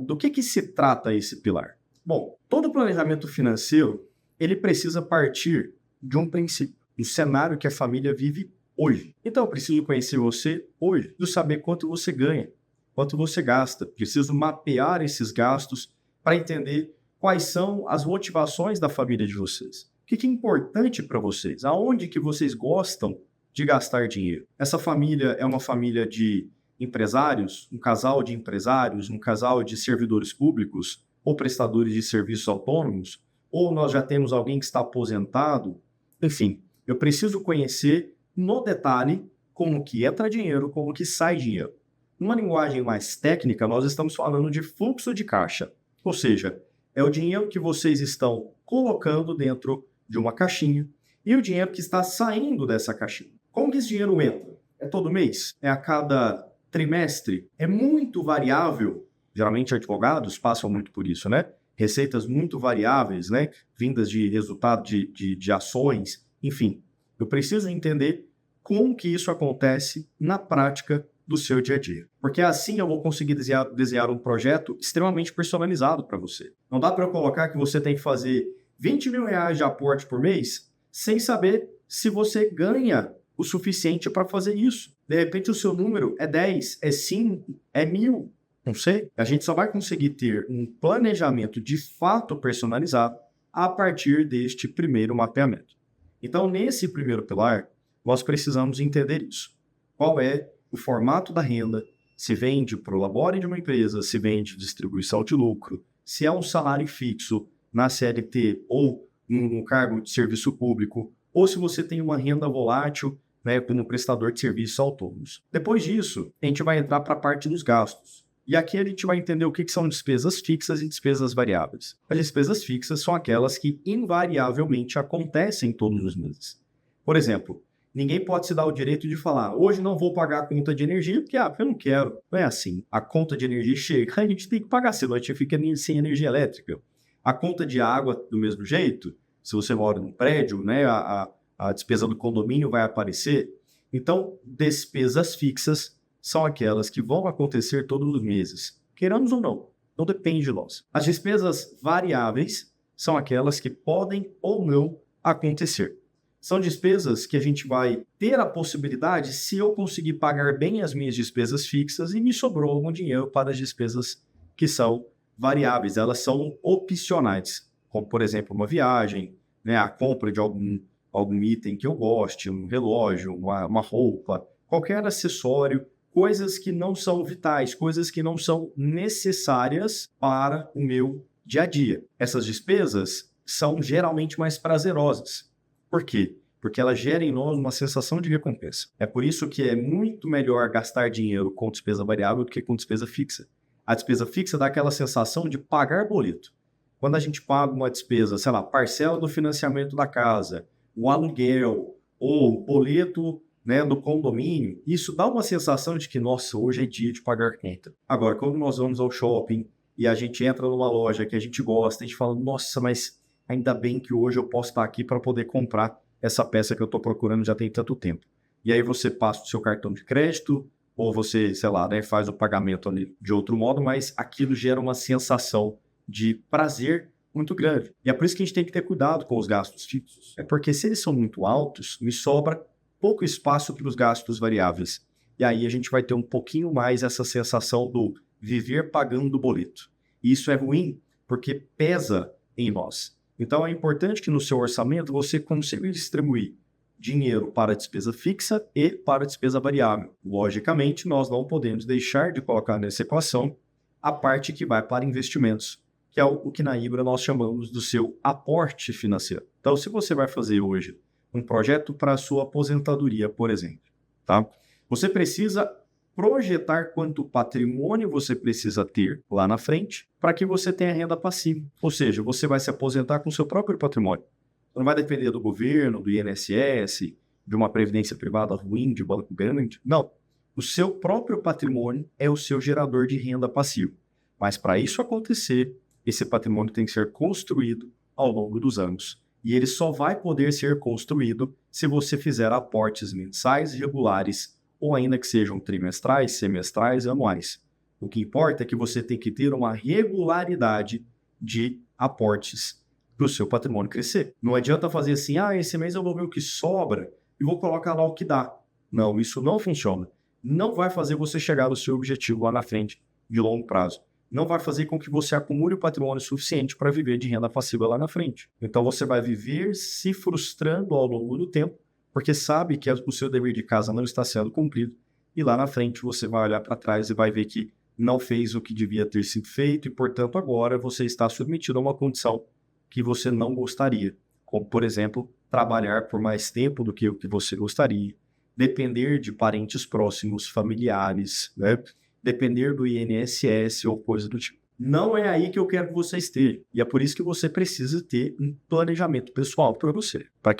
Do que se trata esse pilar? Bom, todo planejamento financeiro, ele precisa partir de um princípio, do cenário que a família vive hoje. Então, eu preciso conhecer você hoje, preciso saber quanto você ganha, quanto você gasta. Preciso mapear esses gastos para entender quais são as motivações da família de vocês. O que é importante para vocês? Aonde que vocês gostam de gastar dinheiro? Essa família é uma família de empresários, um casal de empresários, um casal de servidores públicos ou prestadores de serviços autônomos, ou nós já temos alguém que está aposentado? Enfim, eu preciso conhecer no detalhe como que entra dinheiro, como que sai dinheiro. Numa linguagem mais técnica, nós estamos falando de fluxo de caixa, ou seja, é o dinheiro que vocês estão colocando dentro de uma caixinha e o dinheiro que está saindo dessa caixinha. Como que esse dinheiro entra? É todo mês? É a cada trimestre? É muito variável. Geralmente advogados passam muito por isso, né? Receitas muito variáveis, né? Vindas de resultado de ações, enfim. Eu preciso entender como que isso acontece na prática do seu dia a dia. Porque assim eu vou conseguir desenhar um projeto extremamente personalizado para você. Não dá para eu colocar que você tem que fazer 20 mil reais de aporte por mês sem saber se você ganha o suficiente para fazer isso. De repente o seu número é 10, é 5, é 1000, não sei. A gente só vai conseguir ter um planejamento de fato personalizado a partir deste primeiro mapeamento. Então, nesse primeiro pilar, nós precisamos entender isso. Qual é o formato da renda? Se vende pro labore de uma empresa, se vende distribuição de lucro, se é um salário fixo na CLT ou num cargo de serviço público, ou se você tem uma renda volátil, né, como prestador de serviços autônomos. Depois disso, a gente vai entrar para a parte dos gastos. E aqui a gente vai entender o que são despesas fixas e despesas variáveis. As despesas fixas são aquelas que invariavelmente acontecem todos os meses. Por exemplo, Ninguém pode se dar o direito de falar, hoje não vou pagar a conta de energia, porque eu não quero. Não é assim. A conta de energia chega, a gente tem que pagar, senão a gente fica sem energia elétrica. A conta de água, do mesmo jeito, se você mora num prédio, né, a despesa do condomínio vai aparecer. Então, despesas fixas são aquelas que vão acontecer todos os meses, queiramos ou não depende de nós. As despesas variáveis são aquelas que podem ou não acontecer. São despesas que a gente vai ter a possibilidade se eu conseguir pagar bem as minhas despesas fixas e me sobrou algum dinheiro para as despesas que são variáveis. Elas são opcionais, como, por exemplo, uma viagem, né, a compra de algum item que eu goste, um relógio, uma roupa, qualquer acessório, coisas que não são vitais, coisas que não são necessárias para o meu dia a dia. Essas despesas são geralmente mais prazerosas. Por quê? Porque elas geram em nós uma sensação de recompensa. É por isso que é muito melhor gastar dinheiro com despesa variável do que com despesa fixa. A despesa fixa dá aquela sensação de pagar boleto. Quando a gente paga uma despesa, sei lá, parcela do financiamento da casa, o aluguel ou boleto, né, do condomínio, isso dá uma sensação de que, nossa, hoje é dia de pagar conta. Agora, quando nós vamos ao shopping e a gente entra numa loja que a gente gosta, a gente fala, nossa, mas ainda bem que hoje eu posso estar aqui para poder comprar essa peça que eu estou procurando já tem tanto tempo. E aí você passa o seu cartão de crédito, ou você, sei lá, né, faz o pagamento ali de outro modo, mas aquilo gera uma sensação de prazer muito grande. E é por isso que a gente tem que ter cuidado com os gastos fixos. É porque se eles são muito altos, me sobra pouco espaço para os gastos variáveis. E aí a gente vai ter um pouquinho mais essa sensação do viver pagando o boleto. E isso é ruim porque pesa em nós. Então é importante que no seu orçamento você consiga distribuir dinheiro para despesa fixa e para despesa variável. Logicamente, nós não podemos deixar de colocar nessa equação a parte que vai para investimentos, que é o que na Ibra nós chamamos do seu aporte financeiro. Então, se você vai fazer hoje um projeto para a sua aposentadoria, por exemplo, tá? Você precisa projetar quanto patrimônio você precisa ter lá na frente para que você tenha renda passiva. Ou seja, você vai se aposentar com o seu próprio patrimônio. Você não vai depender do governo, do INSS, de uma previdência privada ruim, de banco grande. Não. O seu próprio patrimônio é o seu gerador de renda passiva. Mas para isso acontecer, esse patrimônio tem que ser construído ao longo dos anos. E ele só vai poder ser construído se você fizer aportes mensais regulares ou ainda que sejam trimestrais, semestrais, anuais. O que importa é que você tem que ter uma regularidade de aportes para o seu patrimônio crescer. Não adianta fazer assim, esse mês eu vou ver o que sobra e vou colocar lá o que dá. Não, isso não funciona. Não vai fazer você chegar no seu objetivo lá na frente de longo prazo. Não vai fazer com que você acumule o patrimônio suficiente para viver de renda passiva lá na frente. Então você vai viver se frustrando ao longo do tempo, porque sabe que o seu dever de casa não está sendo cumprido, e lá na frente você vai olhar para trás e vai ver que não fez o que devia ter sido feito, e portanto agora você está submetido a uma condição que você não gostaria, como por exemplo, trabalhar por mais tempo do que o que você gostaria, depender de parentes próximos, familiares, né? Depender do INSS ou coisa do tipo. Não é aí que eu quero que você esteja, e é por isso que você precisa ter um planejamento pessoal para você, para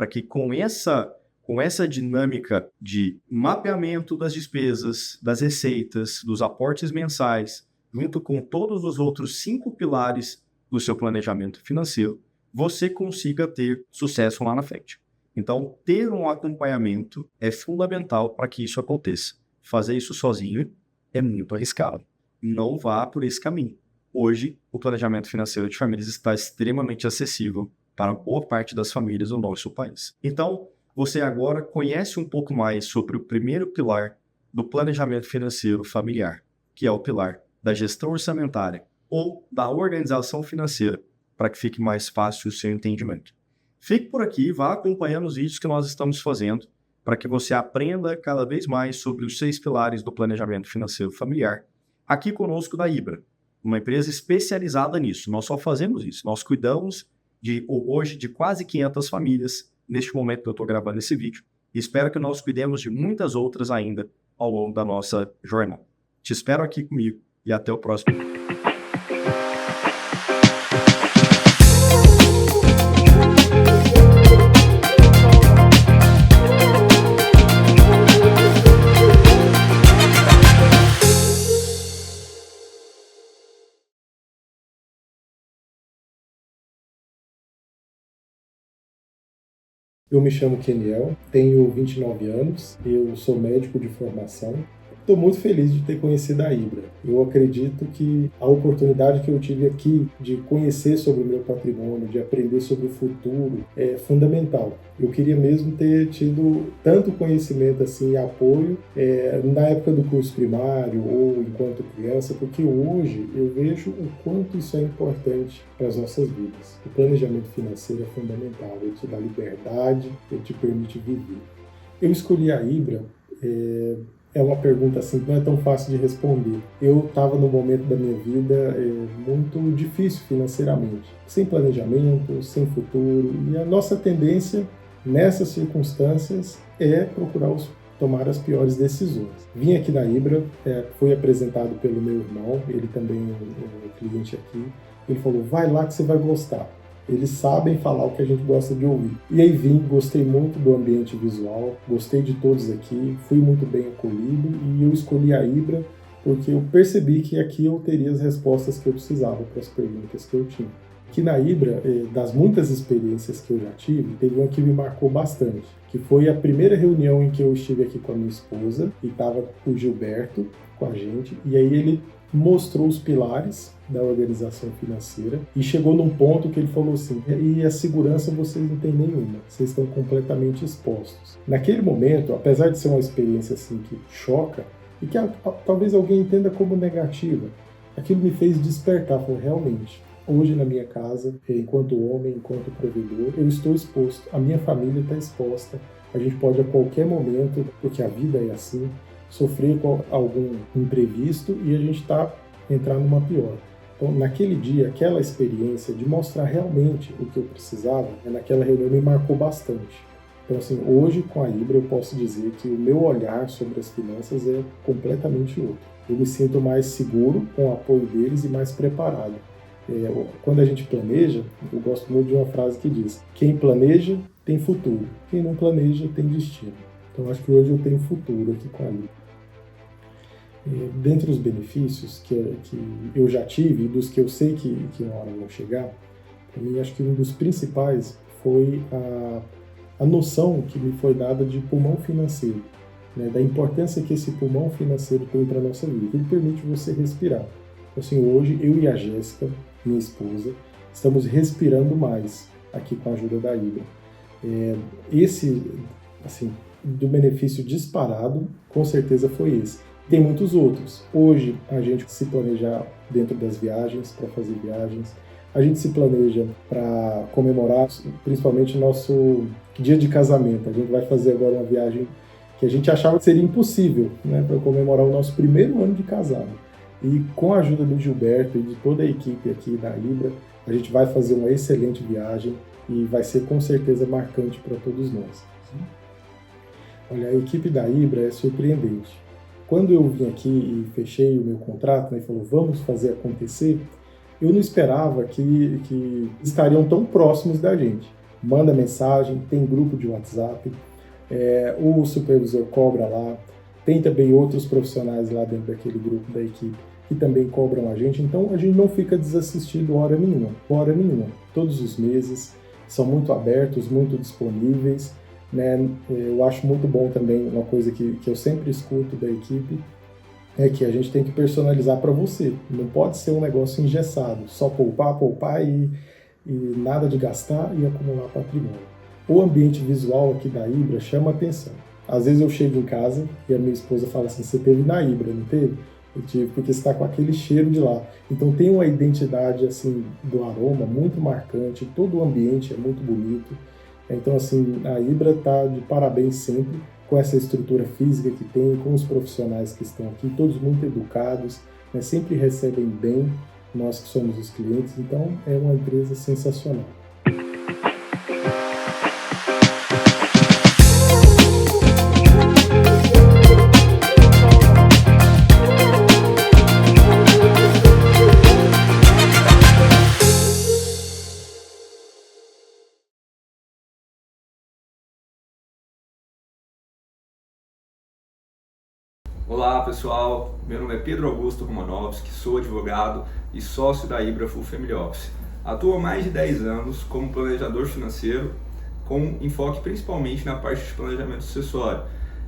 que com essa dinâmica de mapeamento das despesas, das receitas, dos aportes mensais, junto com todos os outros 5 pilares do seu planejamento financeiro, você consiga ter sucesso lá na frente. Então, ter um acompanhamento é fundamental para que isso aconteça. Fazer isso sozinho é muito arriscado. Não vá por esse caminho. Hoje, o planejamento financeiro de famílias está extremamente acessível para boa parte das famílias do nosso país. Então, você agora conhece um pouco mais sobre o primeiro pilar do planejamento financeiro familiar, que é o pilar da gestão orçamentária ou da organização financeira, para que fique mais fácil o seu entendimento. Fique por aqui, vá acompanhando os vídeos que nós estamos fazendo, para que você aprenda cada vez mais sobre os 6 pilares do planejamento financeiro familiar, aqui conosco da Ibra, uma empresa especializada nisso. Nós só fazemos isso, nós cuidamos hoje de quase 500 famílias, neste momento que eu estou gravando esse vídeo, e espero que nós cuidemos de muitas outras ainda ao longo da nossa jornada. Te espero aqui comigo e até o próximo vídeo. Eu me chamo Keniel, tenho 29 anos, eu sou médico de formação. Estou muito feliz de ter conhecido a Ibra. Eu acredito que a oportunidade que eu tive aqui de conhecer sobre o meu patrimônio, de aprender sobre o futuro, é fundamental. Eu queria mesmo ter tido tanto conhecimento assim e apoio na época do curso primário ou enquanto criança, porque hoje eu vejo o quanto isso é importante para as nossas vidas. O planejamento financeiro é fundamental, ele te dá liberdade, ele te permite viver. Eu escolhi a Ibra é uma pergunta assim que não é tão fácil de responder. Eu estava num momento da minha vida muito difícil financeiramente, sem planejamento, sem futuro, e a nossa tendência nessas circunstâncias é procurar tomar as piores decisões. Vim aqui na Ibra, fui apresentado pelo meu irmão, ele também é um cliente aqui. Ele falou, vai lá que você vai gostar. Eles sabem falar o que a gente gosta de ouvir. E aí vim, gostei muito do ambiente visual, gostei de todos aqui, fui muito bem acolhido e eu escolhi a Ibra porque eu percebi que aqui eu teria as respostas que eu precisava para as perguntas que eu tinha. Aqui na Ibra, das muitas experiências que eu já tive, teve uma que me marcou bastante, que foi a primeira reunião em que eu estive aqui com a minha esposa e estava o Gilberto com a gente, e aí ele mostrou os pilares da organização financeira e chegou num ponto que ele falou assim, e a segurança vocês não têm nenhuma, vocês estão completamente expostos. Naquele momento, apesar de ser uma experiência assim que choca e que talvez alguém entenda como negativa, aquilo me fez despertar, falou, realmente, hoje na minha casa, enquanto homem, enquanto provedor, eu estou exposto, a minha família está exposta, a gente pode a qualquer momento, porque a vida é assim, sofrer com algum imprevisto e a gente está entrando numa pior. Então, naquele dia, aquela experiência de mostrar realmente o que eu precisava, naquela reunião me marcou bastante. Então, assim, hoje com a Ibra eu posso dizer que o meu olhar sobre as finanças é completamente outro. Eu me sinto mais seguro com o apoio deles e mais preparado. Quando a gente planeja, eu gosto muito de uma frase que diz, quem planeja tem futuro, quem não planeja tem destino. Então, acho que hoje eu tenho futuro aqui com a Ibra. Dentre os benefícios que eu já tive e dos que eu sei que uma hora vão chegar, para mim acho que um dos principais foi a noção que me foi dada de pulmão financeiro, né, da importância que esse pulmão financeiro tem para a nossa vida. Ele permite você respirar. Então, assim, hoje eu e a Jéssica, minha esposa, estamos respirando mais aqui com a ajuda da Ibra. Esse, assim, do benefício disparado, com certeza foi esse. Tem muitos outros. Hoje, a gente se planeja dentro das viagens, para fazer viagens. A gente se planeja para comemorar, principalmente nosso dia de casamento. A gente vai fazer agora uma viagem que a gente achava que seria impossível, né, para comemorar o nosso primeiro ano de casado. E com a ajuda do Gilberto e de toda a equipe aqui da Ibra, a gente vai fazer uma excelente viagem e vai ser com certeza marcante para todos nós. Olha, a equipe da Ibra é surpreendente. Quando eu vim aqui e fechei o meu contrato, né, e falou, vamos fazer acontecer, eu não esperava que estariam tão próximos da gente. Manda mensagem, tem grupo de WhatsApp, o supervisor cobra lá, tem também outros profissionais lá dentro daquele grupo da equipe que também cobram a gente, então a gente não fica desassistido hora nenhuma. Todos os meses são muito abertos, muito disponíveis, né? Eu acho muito bom também, uma coisa que eu sempre escuto da equipe, é que a gente tem que personalizar para você. Não pode ser um negócio engessado, só poupar e nada de gastar e acumular patrimônio. O ambiente visual aqui da Ibra chama atenção. Às vezes eu chego em casa e a minha esposa fala assim, você teve na Ibra, não teve? Eu tive, porque você está com aquele cheiro de lá. Então tem uma identidade assim do aroma muito marcante, todo o ambiente é muito bonito. Então, assim, a Ibra está de parabéns sempre com essa estrutura física que tem, com os profissionais que estão aqui, todos muito educados, né, sempre recebem bem nós que somos os clientes, então é uma empresa sensacional. Olá pessoal, meu nome é Pedro Augusto Romanovski, sou advogado e sócio da Ibra Full Family Office. Atuo há mais de 10 anos como planejador financeiro, com enfoque principalmente na parte de planejamento sucessório.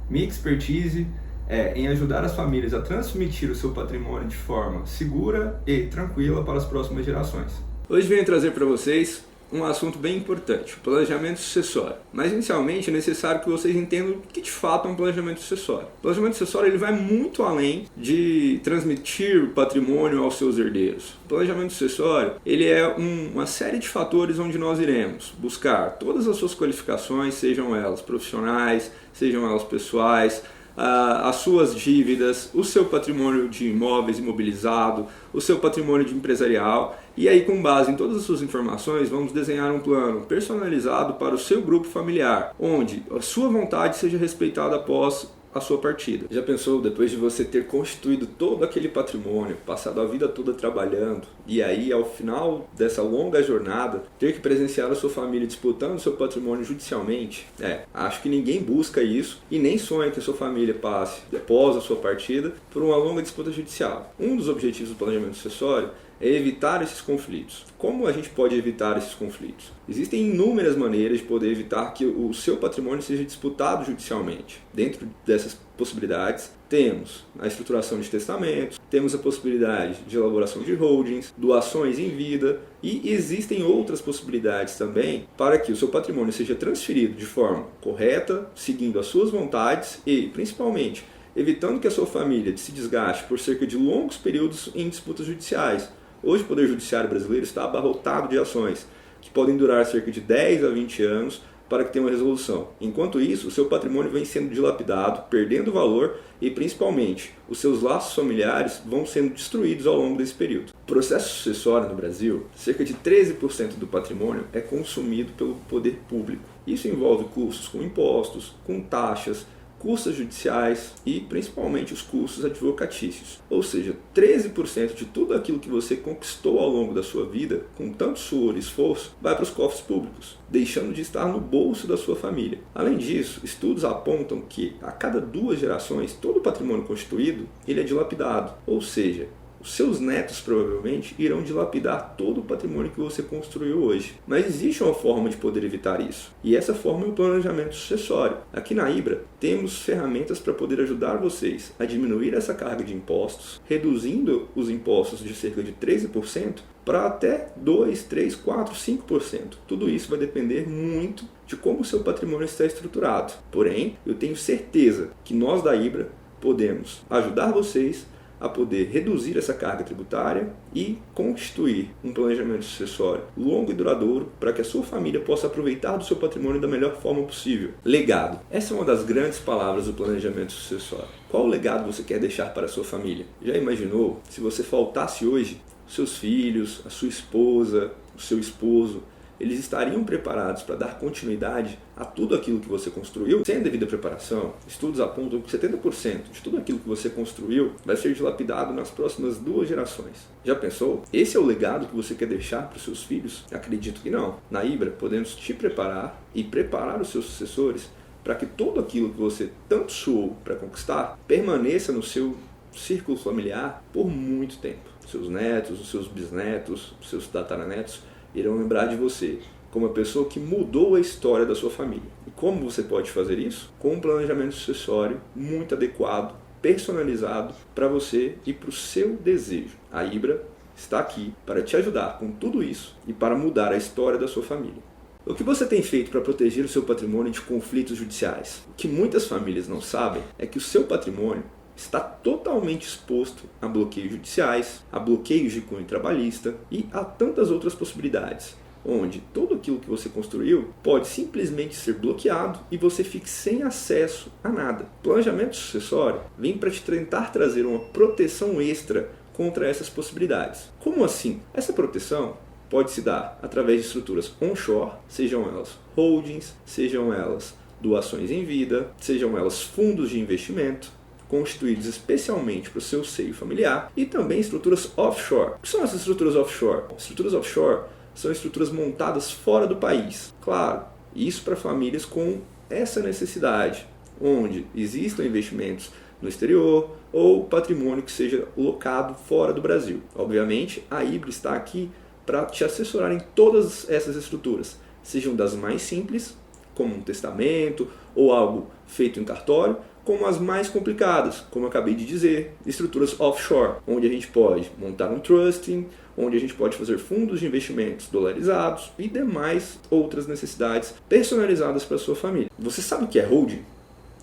Minha expertise é em ajudar as famílias a transmitir o seu patrimônio de forma segura e tranquila para as próximas gerações. Hoje venho trazer para vocês um assunto bem importante, o planejamento sucessório. Mas inicialmente é necessário que vocês entendam o que de fato é um planejamento sucessório. O planejamento sucessório ele vai muito além de transmitir o patrimônio aos seus herdeiros. O planejamento sucessório ele é uma série de fatores onde nós iremos buscar todas as suas qualificações, sejam elas profissionais, sejam elas pessoais, as suas dívidas, o seu patrimônio de imóveis imobilizado, o seu patrimônio de empresarial, e aí com base em todas as suas informações vamos desenhar um plano personalizado para o seu grupo familiar, onde a sua vontade seja respeitada após a sua partida. Já pensou, depois de você ter constituído todo aquele patrimônio, passado a vida toda trabalhando, e aí ao final dessa longa jornada, ter que presenciar a sua família disputando seu patrimônio judicialmente? Acho que ninguém busca isso e nem sonha que a sua família passe, após a sua partida, por uma longa disputa judicial. Um dos objetivos do planejamento sucessório é evitar esses conflitos. Como a gente pode evitar esses conflitos? Existem inúmeras maneiras de poder evitar que o seu patrimônio seja disputado judicialmente. Dentro dessas possibilidades, temos a estruturação de testamentos, temos a possibilidade de elaboração de holdings, doações em vida, e existem outras possibilidades também para que o seu patrimônio seja transferido de forma correta, seguindo as suas vontades e, principalmente, evitando que a sua família se desgaste por cerca de longos períodos em disputas judiciais. Hoje o Poder Judiciário brasileiro está abarrotado de ações que podem durar cerca de 10 a 20 anos para que tenha uma resolução. Enquanto isso, o seu patrimônio vem sendo dilapidado, perdendo valor e, principalmente, os seus laços familiares vão sendo destruídos ao longo desse período. O processo sucessório no Brasil, cerca de 13% do patrimônio é consumido pelo poder público. Isso envolve custos com impostos, com taxas, custas judiciais e principalmente os custos advocatícios. Ou seja, 13% de tudo aquilo que você conquistou ao longo da sua vida, com tanto suor e esforço, vai para os cofres públicos, deixando de estar no bolso da sua família. Além disso, estudos apontam que a cada 2 gerações, todo o patrimônio constituído ele é dilapidado. Ou seja, os seus netos provavelmente irão dilapidar todo o patrimônio que você construiu hoje. Mas existe uma forma de poder evitar isso. E essa forma é o planejamento sucessório. Aqui na Ibra temos ferramentas para poder ajudar vocês a diminuir essa carga de impostos, reduzindo os impostos de cerca de 13% para até 2, 3, 4, 5%. Tudo isso vai depender muito de como o seu patrimônio está estruturado. Porém, eu tenho certeza que nós da Ibra podemos ajudar vocês a poder reduzir essa carga tributária e constituir um planejamento sucessório longo e duradouro para que a sua família possa aproveitar do seu patrimônio da melhor forma possível. Legado. Essa é uma das grandes palavras do planejamento sucessório. Qual legado você quer deixar para a sua família? Já imaginou se você faltasse hoje? Seus filhos, a sua esposa, o seu esposo, eles estariam preparados para dar continuidade a tudo aquilo que você construiu? Sem a devida preparação, estudos apontam que 70% de tudo aquilo que você construiu vai ser dilapidado nas próximas 2 gerações. Já pensou? Esse é o legado que você quer deixar para os seus filhos? Acredito que não. Na Ibra, podemos te preparar e preparar os seus sucessores para que tudo aquilo que você tanto suou para conquistar permaneça no seu círculo familiar por muito tempo. Seus netos, os seus bisnetos, os seus tataranetos irão lembrar de você como a pessoa que mudou a história da sua família. E como você pode fazer isso? Com um planejamento sucessório muito adequado, personalizado para você e para o seu desejo. A Ibra está aqui para te ajudar com tudo isso e para mudar a história da sua família. O que você tem feito para proteger o seu patrimônio de conflitos judiciais? O que muitas famílias não sabem é que o seu patrimônio está totalmente exposto a bloqueios judiciais, a bloqueios de cunho trabalhista e a tantas outras possibilidades, onde tudo aquilo que você construiu pode simplesmente ser bloqueado e você fique sem acesso a nada. O planejamento sucessório vem para te tentar trazer uma proteção extra contra essas possibilidades. Como assim? Essa proteção pode se dar através de estruturas onshore, sejam elas holdings, sejam elas doações em vida, sejam elas fundos de investimento, constituídos especialmente para o seu seio familiar, e também estruturas offshore. O que são essas estruturas offshore? Estruturas offshore são estruturas montadas fora do país. Claro, isso para famílias com essa necessidade, onde existam investimentos no exterior ou patrimônio que seja locado fora do Brasil. Obviamente, a Ibra está aqui para te assessorar em todas essas estruturas, sejam das mais simples como um testamento ou algo feito em cartório, como as mais complicadas, como eu acabei de dizer, estruturas offshore, onde a gente pode montar um trusting, onde a gente pode fazer fundos de investimentos dolarizados e demais outras necessidades personalizadas para a sua família. Você sabe o que é holding?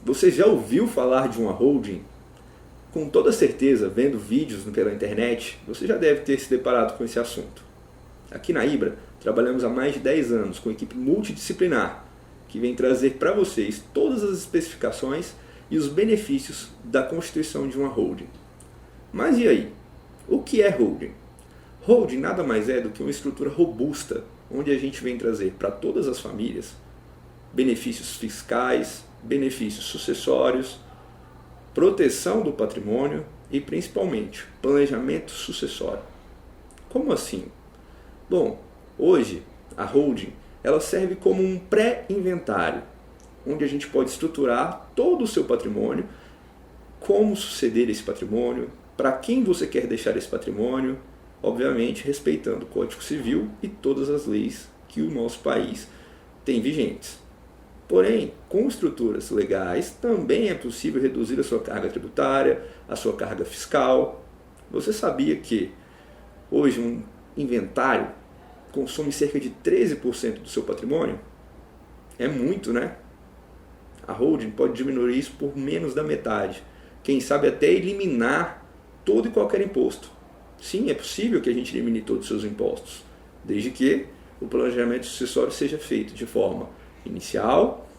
Você já ouviu falar de uma holding? Com toda certeza, vendo vídeos pela internet, você já deve ter se deparado com esse assunto. Aqui na Ibra, trabalhamos há mais de 10 anos com equipe multidisciplinar, que vem trazer para vocês todas as especificações e os benefícios da constituição de uma holding. Mas e aí? O que é holding? Holding nada mais é do que uma estrutura robusta, onde a gente vem trazer para todas as famílias benefícios fiscais, benefícios sucessórios, proteção do patrimônio e, principalmente, planejamento sucessório. Como assim? Bom, hoje a holding ela serve como um pré-inventário, onde a gente pode estruturar todo o seu patrimônio, como suceder esse patrimônio, para quem você quer deixar esse patrimônio, obviamente respeitando o Código Civil e todas as leis que o nosso país tem vigentes. Porém, com estruturas legais, também é possível reduzir a sua carga tributária, a sua carga fiscal. Você sabia que hoje um inventário consome cerca de 13% do seu patrimônio? É muito, né? A holding pode diminuir isso por menos da metade. Quem sabe até eliminar todo e qualquer imposto. Sim, é possível que a gente elimine todos os seus impostos, desde que o planejamento sucessório seja feito de forma inicial,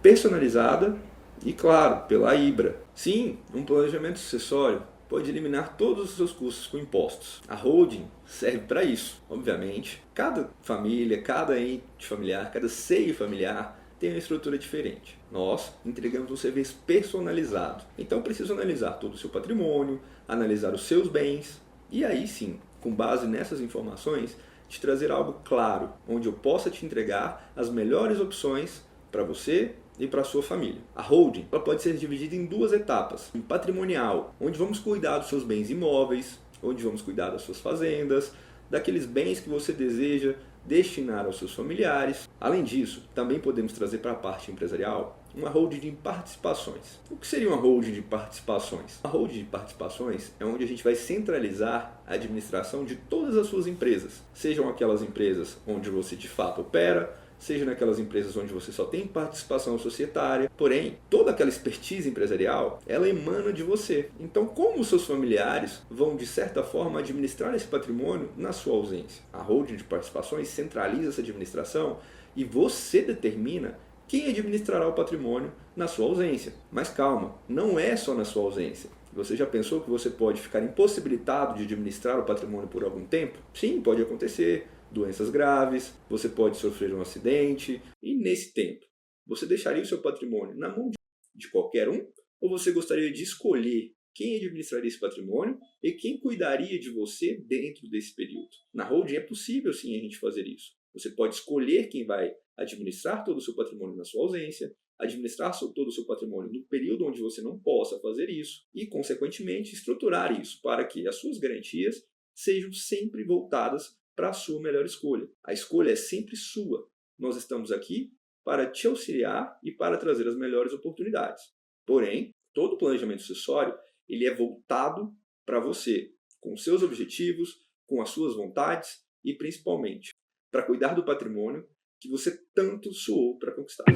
personalizada e, claro, pela Ibra. Sim, um planejamento sucessório pode eliminar todos os seus custos com impostos. A holding serve para isso. Obviamente, cada família, cada ente familiar, cada seio familiar tem uma estrutura diferente. Nós entregamos um serviço personalizado. Então, preciso analisar todo o seu patrimônio, analisar os seus bens e aí sim, com base nessas informações, te trazer algo claro, onde eu possa te entregar as melhores opções para você e para a sua família. A holding ela pode ser dividida em duas etapas. Em patrimonial, onde vamos cuidar dos seus bens imóveis, onde vamos cuidar das suas fazendas, daqueles bens que você deseja destinar aos seus familiares. Além disso, também podemos trazer para a parte empresarial uma holding de participações. O que seria uma holding de participações? A holding de participações é onde a gente vai centralizar a administração de todas as suas empresas, sejam aquelas empresas onde você de fato opera, seja naquelas empresas onde você só tem participação societária, porém, toda aquela expertise empresarial, ela emana de você. Então, como os seus familiares vão, de certa forma, administrar esse patrimônio na sua ausência? A holding de participações centraliza essa administração e você determina quem administrará o patrimônio na sua ausência. Mas calma, não é só na sua ausência. Você já pensou que você pode ficar impossibilitado de administrar o patrimônio por algum tempo? Sim, pode acontecer. Doenças graves, você pode sofrer um acidente, e nesse tempo, você deixaria o seu patrimônio na mão de qualquer um? Ou você gostaria de escolher quem administraria esse patrimônio e quem cuidaria de você dentro desse período? Na holding é possível sim a gente fazer isso. Você pode escolher quem vai administrar todo o seu patrimônio na sua ausência, administrar todo o seu patrimônio no período onde você não possa fazer isso e, consequentemente, estruturar isso para que as suas garantias sejam sempre voltadas para a sua melhor escolha. A escolha é sempre sua. Nós estamos aqui para te auxiliar e para trazer as melhores oportunidades. Porém, todo planejamento sucessório ele é voltado para você, com os seus objetivos, com as suas vontades e, principalmente, para cuidar do patrimônio que você tanto suou para conquistar.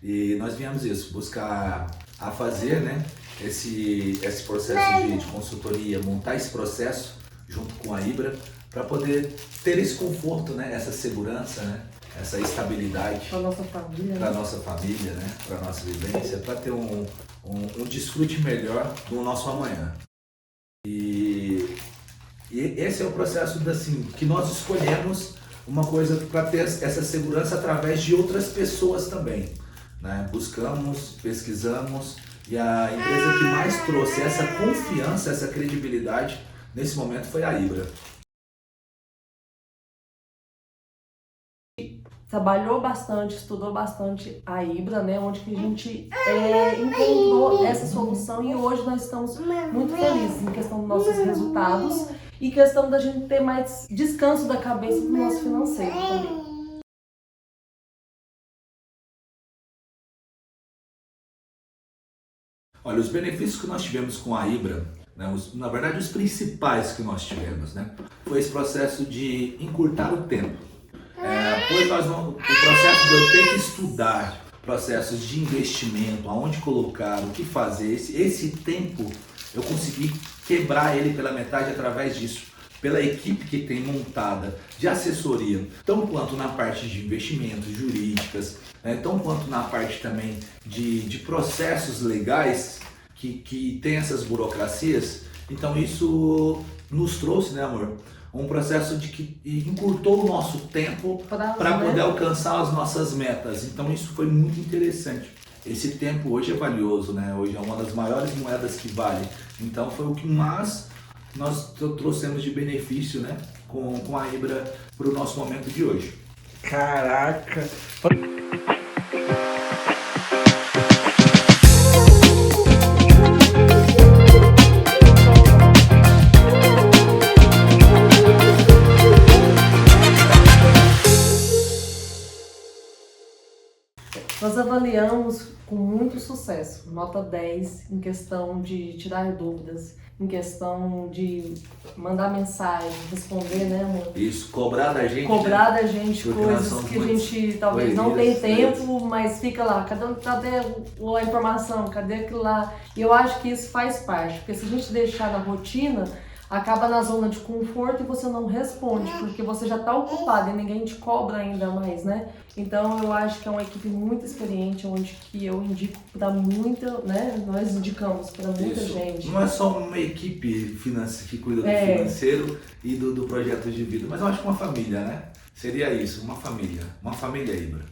E nós viemos isso, buscar a fazer, né, esse processo de consultoria, montar esse processo junto com a Ibra para poder ter esse conforto, né, essa segurança, né, essa estabilidade para nossa família, para nossa família, né, para nossa vivência, para ter um desfrute melhor do nosso amanhã. E esse é o processo assim que nós escolhemos uma coisa para ter essa segurança através de outras pessoas também. Né? Buscamos, pesquisamos e a empresa que mais trouxe essa confiança, essa credibilidade nesse momento foi a Ibra. Trabalhou bastante, estudou bastante a Ibra, né, onde que a gente encontrou essa solução e hoje nós estamos muito felizes em questão dos nossos resultados e questão da gente ter mais descanso da cabeça do nosso financeiro também. Olha, os benefícios que nós tivemos com a Ibra, né, na verdade os principais que nós tivemos, né, foi esse processo de encurtar o tempo. Pois o processo de eu ter que estudar processos de investimento, aonde colocar, o que fazer, esse tempo eu consegui quebrar ele pela metade através disso, pela equipe que tem montada de assessoria, tão quanto na parte de investimentos, jurídicas, né, tão quanto na parte também de processos legais que tem essas burocracias. Então isso nos trouxe, né, amor, um processo de que encurtou o nosso tempo para poder alcançar as nossas metas. Então isso foi muito interessante. Esse tempo hoje é valioso, né? Hoje é uma das maiores moedas que vale. Então foi o que mais nós trouxemos de benefício, né, com a Ibra para o nosso momento de hoje. Caraca! Nós avaliamos com muito sucesso, nota 10 em questão de tirar dúvidas, em questão de mandar mensagem, responder, né, amor? Isso, cobrar da gente. Cobrar da gente coisas que a gente talvez não tem tempo, mas fica lá, cadê a informação, cadê aquilo lá? E eu acho que isso faz parte, porque se a gente deixar na rotina, acaba na zona de conforto e você não responde, porque você já está ocupado e ninguém te cobra ainda mais, né? Então eu acho que é uma equipe muito experiente, onde que eu indico para muita, né? Nós indicamos para muita gente. Não é só uma equipe que cuida do financeiro e do projeto de vida, mas eu acho que uma família, né? Seria isso, uma família Ibra.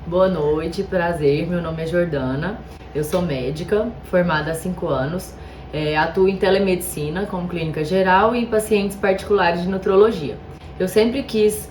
Boa noite, prazer, meu nome é Jordana, eu sou médica, formada há 5 anos, atuo em telemedicina como clínica geral e em pacientes particulares de nutrologia. Eu sempre quis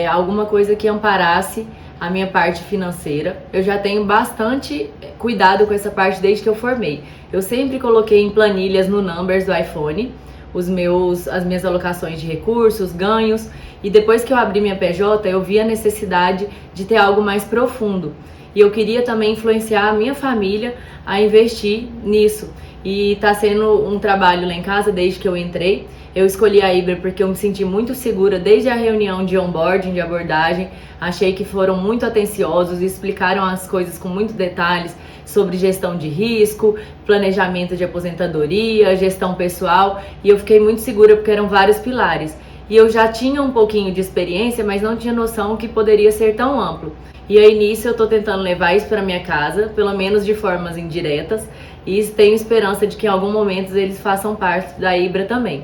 alguma coisa que amparasse a minha parte financeira. Eu já tenho bastante cuidado com essa parte desde que eu formei. Eu sempre coloquei em planilhas no Numbers do iPhone as minhas alocações de recursos, ganhos, e depois que eu abri minha PJ, eu vi a necessidade de ter algo mais profundo. E eu queria também influenciar a minha família a investir nisso. E tá sendo um trabalho lá em casa desde que eu entrei. Eu escolhi a Ibra porque eu me senti muito segura desde a reunião de onboarding, de abordagem. Achei que foram muito atenciosos e explicaram as coisas com muitos detalhes sobre gestão de risco, planejamento de aposentadoria, gestão pessoal. E eu fiquei muito segura porque eram vários pilares. E eu já tinha um pouquinho de experiência, mas não tinha noção que poderia ser tão amplo. E aí nisso eu tô tentando levar isso para minha casa, pelo menos de formas indiretas, e tenho esperança de que em algum momento eles façam parte da Ibra também.